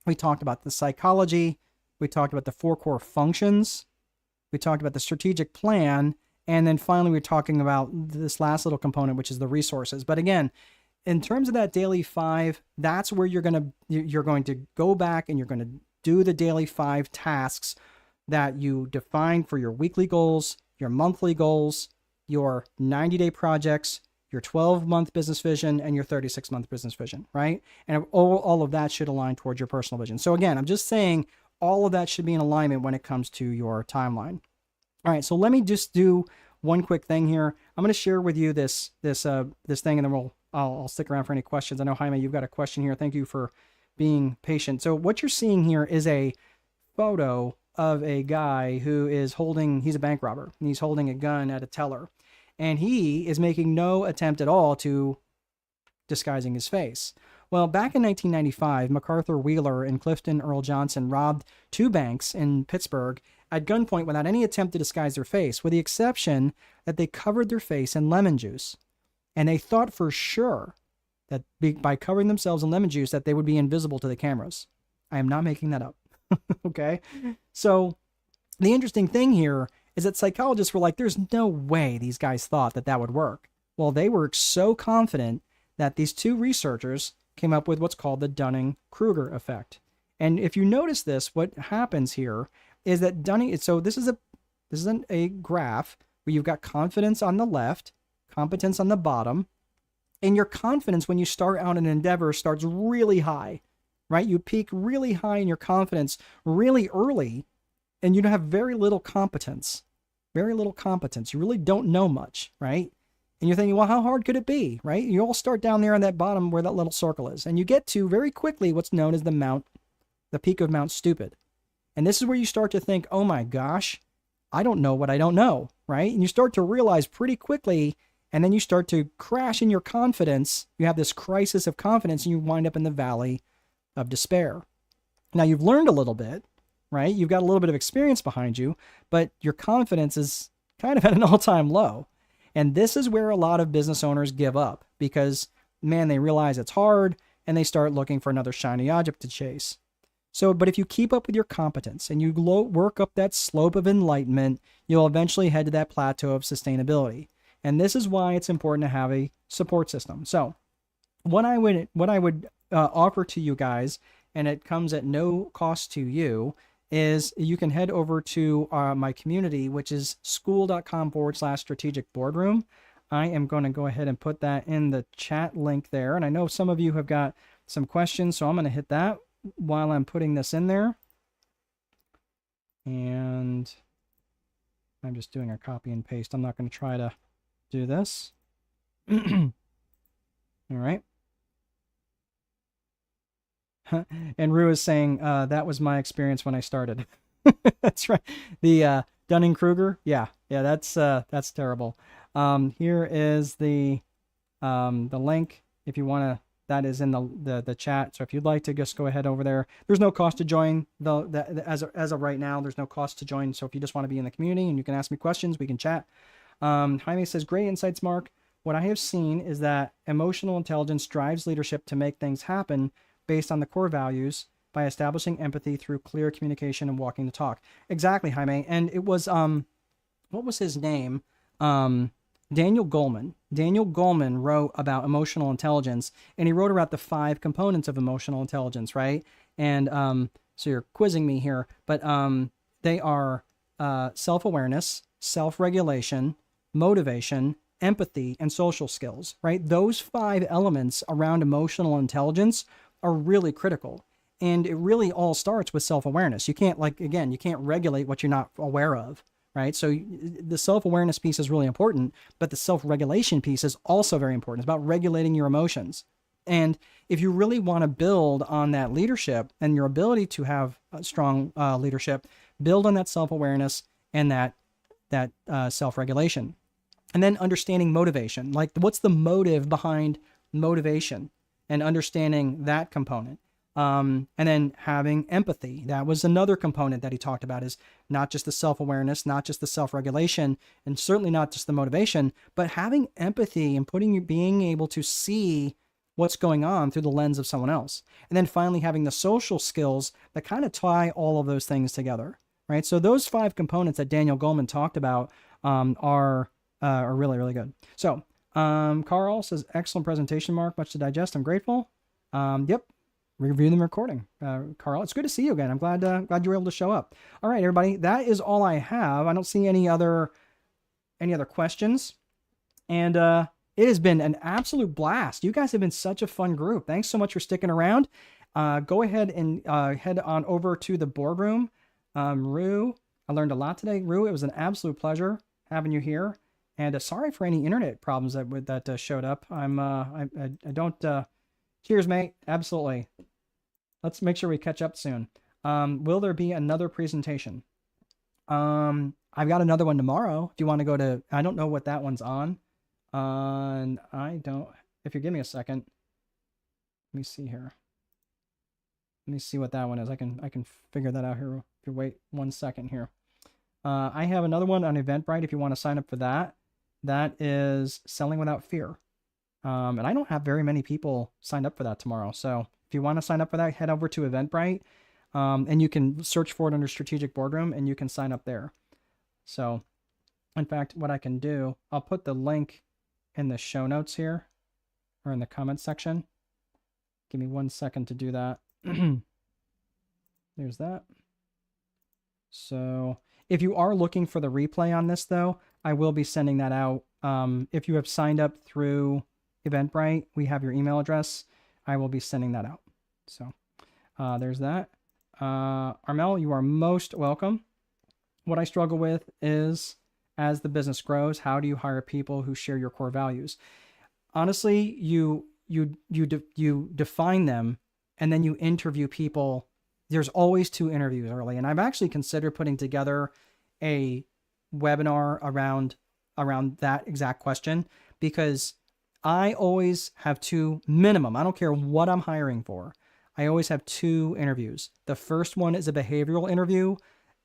we talked about the psychology, we talked about the 4 core functions, we talked about the strategic plan, and then finally we're talking about this last little component, which is the resources. But again, in terms of that daily 5, that's where you're going to go back and you're going to do the daily 5 tasks that you define for your weekly goals, your monthly goals, your 90-day projects, your 12-month business vision, and your 36-month business vision, right? And all of that should align towards your personal vision. So again, I'm just saying all of that should be in alignment when it comes to your timeline. All right, so let me just do one quick thing here. I'm going to share with you this thing, and then I'll stick around for any questions. I know, Jaime, you've got a question here. Thank you for being patient. So what you're seeing here is a photo of a guy who is he's a bank robber, and he's holding a gun at a teller. And he is making no attempt at all to disguising his face. Well, back in 1995, MacArthur Wheeler and Clifton Earl Johnson robbed 2 banks in Pittsburgh at gunpoint without any attempt to disguise their face, with the exception that they covered their face in lemon juice. And they thought for sure that by covering themselves in lemon juice that they would be invisible to the cameras. I am not making that up. Okay? So the interesting thing here is that psychologists were like, there's no way these guys thought that would work. Well, they were so confident that these 2 researchers came up with what's called the Dunning-Kruger effect. And if you notice this, what happens here is that this is a graph where you've got confidence on the left, competence on the bottom, and your confidence when you start out in an endeavor starts really high, right? You peak really high in your confidence really early, and you have very little competence. Very little competence. You really don't know much, right? And you're thinking, well, how hard could it be, right? You all start down there on that bottom where that little circle is, and you get to very quickly what's known as the peak of Mount Stupid. And this is where you start to think, oh my gosh, I don't know what I don't know, right? And you start to realize pretty quickly, and then you start to crash in your confidence. You have this crisis of confidence, and you wind up in the valley of despair. Now, you've learned a little bit, right? You've got a little bit of experience behind you, but your confidence is kind of at an all-time low. And this is where a lot of business owners give up because, man, they realize it's hard, and they start looking for another shiny object to chase. So, but if you keep up with your competence and you work up that slope of enlightenment, you'll eventually head to that plateau of sustainability. And this is why it's important to have a support system. So what I would offer to you guys, and it comes at no cost to you, is you can head over to my community, which is school.com/strategic boardroom. I am going to go ahead and put that in the chat link there. And I know some of you have got some questions, so I'm going to hit that while I'm putting this in there. And I'm just doing a copy and paste. I'm not going to try to do this. All right. And Rue is saying, that was my experience when I started. That's right. The Dunning-Kruger. Yeah, that's terrible. Here is the link if you want to. That is in the chat. So if you'd like to just go ahead over there, there's no cost to join. As of right now, there's no cost to join. So if you just want to be in the community and you can ask me questions, we can chat. Jaime says, great insights, Mark. What I have seen is that emotional intelligence drives leadership to make things happen based on the core values by establishing empathy through clear communication and walking the talk. Exactly, Jaime. And it was, what was his name? Daniel Goleman. Daniel Goleman wrote about emotional intelligence, and he wrote about the 5 components of emotional intelligence, right? And so you're quizzing me here, but they are self-awareness, self-regulation, motivation, empathy, and social skills, right? Those 5 elements around emotional intelligence are really critical. And it really all starts with self-awareness. You can't, you can't regulate what you're not aware of, right? So the self-awareness piece is really important, but the self-regulation piece is also very important. It's about regulating your emotions. And if you really want to build on that leadership and your ability to have a strong leadership, build on that self-awareness and that self-regulation. And then understanding motivation, like what's the motive behind motivation and understanding that component. And then having empathy. That was another component that he talked about, is not just the self-awareness, not just the self-regulation, and certainly not just the motivation, but having empathy and being able to see what's going on through the lens of someone else. And then finally having the social skills that kind of tie all of those things together, right? So those 5 components that Daniel Goleman talked about are really, really good. So Carl says, excellent presentation, Mark. Much to digest. I'm grateful. Yep. Review the recording. Carl, it's good to see you again. I'm glad you were able to show up. All right, everybody. That is all I have. I don't see any other any other questions. And it has been an absolute blast. You guys have been such a fun group. Thanks so much for sticking around. Go ahead and head on over to the boardroom. Rue, I learned a lot today. Rue, it was an absolute pleasure having you here. And sorry for any internet problems that showed up. I don't. Cheers, mate. Absolutely. Let's make sure we catch up soon. Will there be another presentation? I've got another one tomorrow. If you want to go to, I don't know what that one's on. I don't. If you give me a second, let me see here. Let me see what that one is. I can figure that out here. If you wait 1 second here. I have another one on Eventbrite. If you want to sign up for that, that is Selling Without Fear. And I don't have very many people signed up for that tomorrow. So if you want to sign up for that, head over to Eventbrite, and you can search for it under Strategic Boardroom, and you can sign up there. So, in fact, what I can do, I'll put the link in the show notes here, or in the comments section. Give me 1 second to do that. There's that. So if you are looking for the replay on this, though, I will be sending that out. If you have signed up through Eventbrite, we have your email address. I will be sending that out. So there's that. Armel, you are most welcome. What I struggle with is, as the business grows, how do you hire people who share your core values? Honestly, you define them, and then you interview people. There's always 2 interviews early, and I've actually considered putting together a webinar around that exact question, because I always have 2 minimum. I don't care what I'm hiring for. I always have 2 interviews. The first one is a behavioral interview,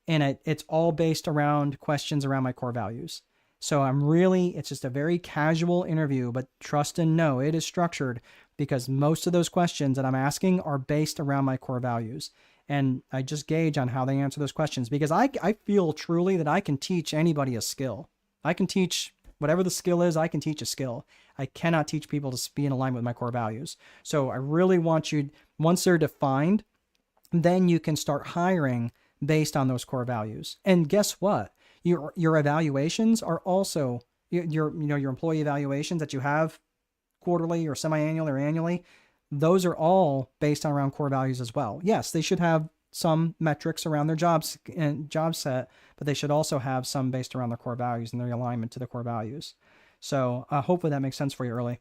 and it's all based around questions around my core values. So it's just a very casual interview, but trust and know it is structured, because most of those questions that I'm asking are based around my core values. And I just gauge on how they answer those questions, because I feel truly that I can teach anybody a skill. I can teach whatever the skill is, I can teach a skill. I cannot teach people to be in alignment with my core values. So I really want you, once they're defined, then you can start hiring based on those core values. And guess what? Your evaluations are also your employee evaluations that you have quarterly or semi-annually or annually. Those are all based on around core values as well. Yes, they should have some metrics around their jobs and job set, but they should also have some based around their core values and their alignment to the core values. So hopefully that makes sense for you early.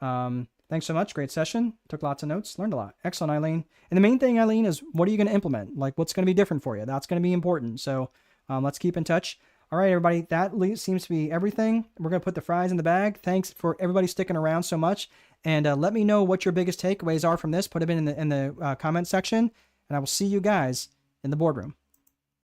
Thanks so much. Great session. Took lots of notes. Learned a lot. Excellent, Eileen. And the main thing, Eileen, is what are you going to implement? Like, what's going to be different for you? That's going to be important. So let's keep in touch. All right, everybody. That seems to be everything. We're going to put the fries in the bag. Thanks for everybody sticking around so much. And let me know what your biggest takeaways are from this. Put them in the comment section. And I will see you guys in the boardroom.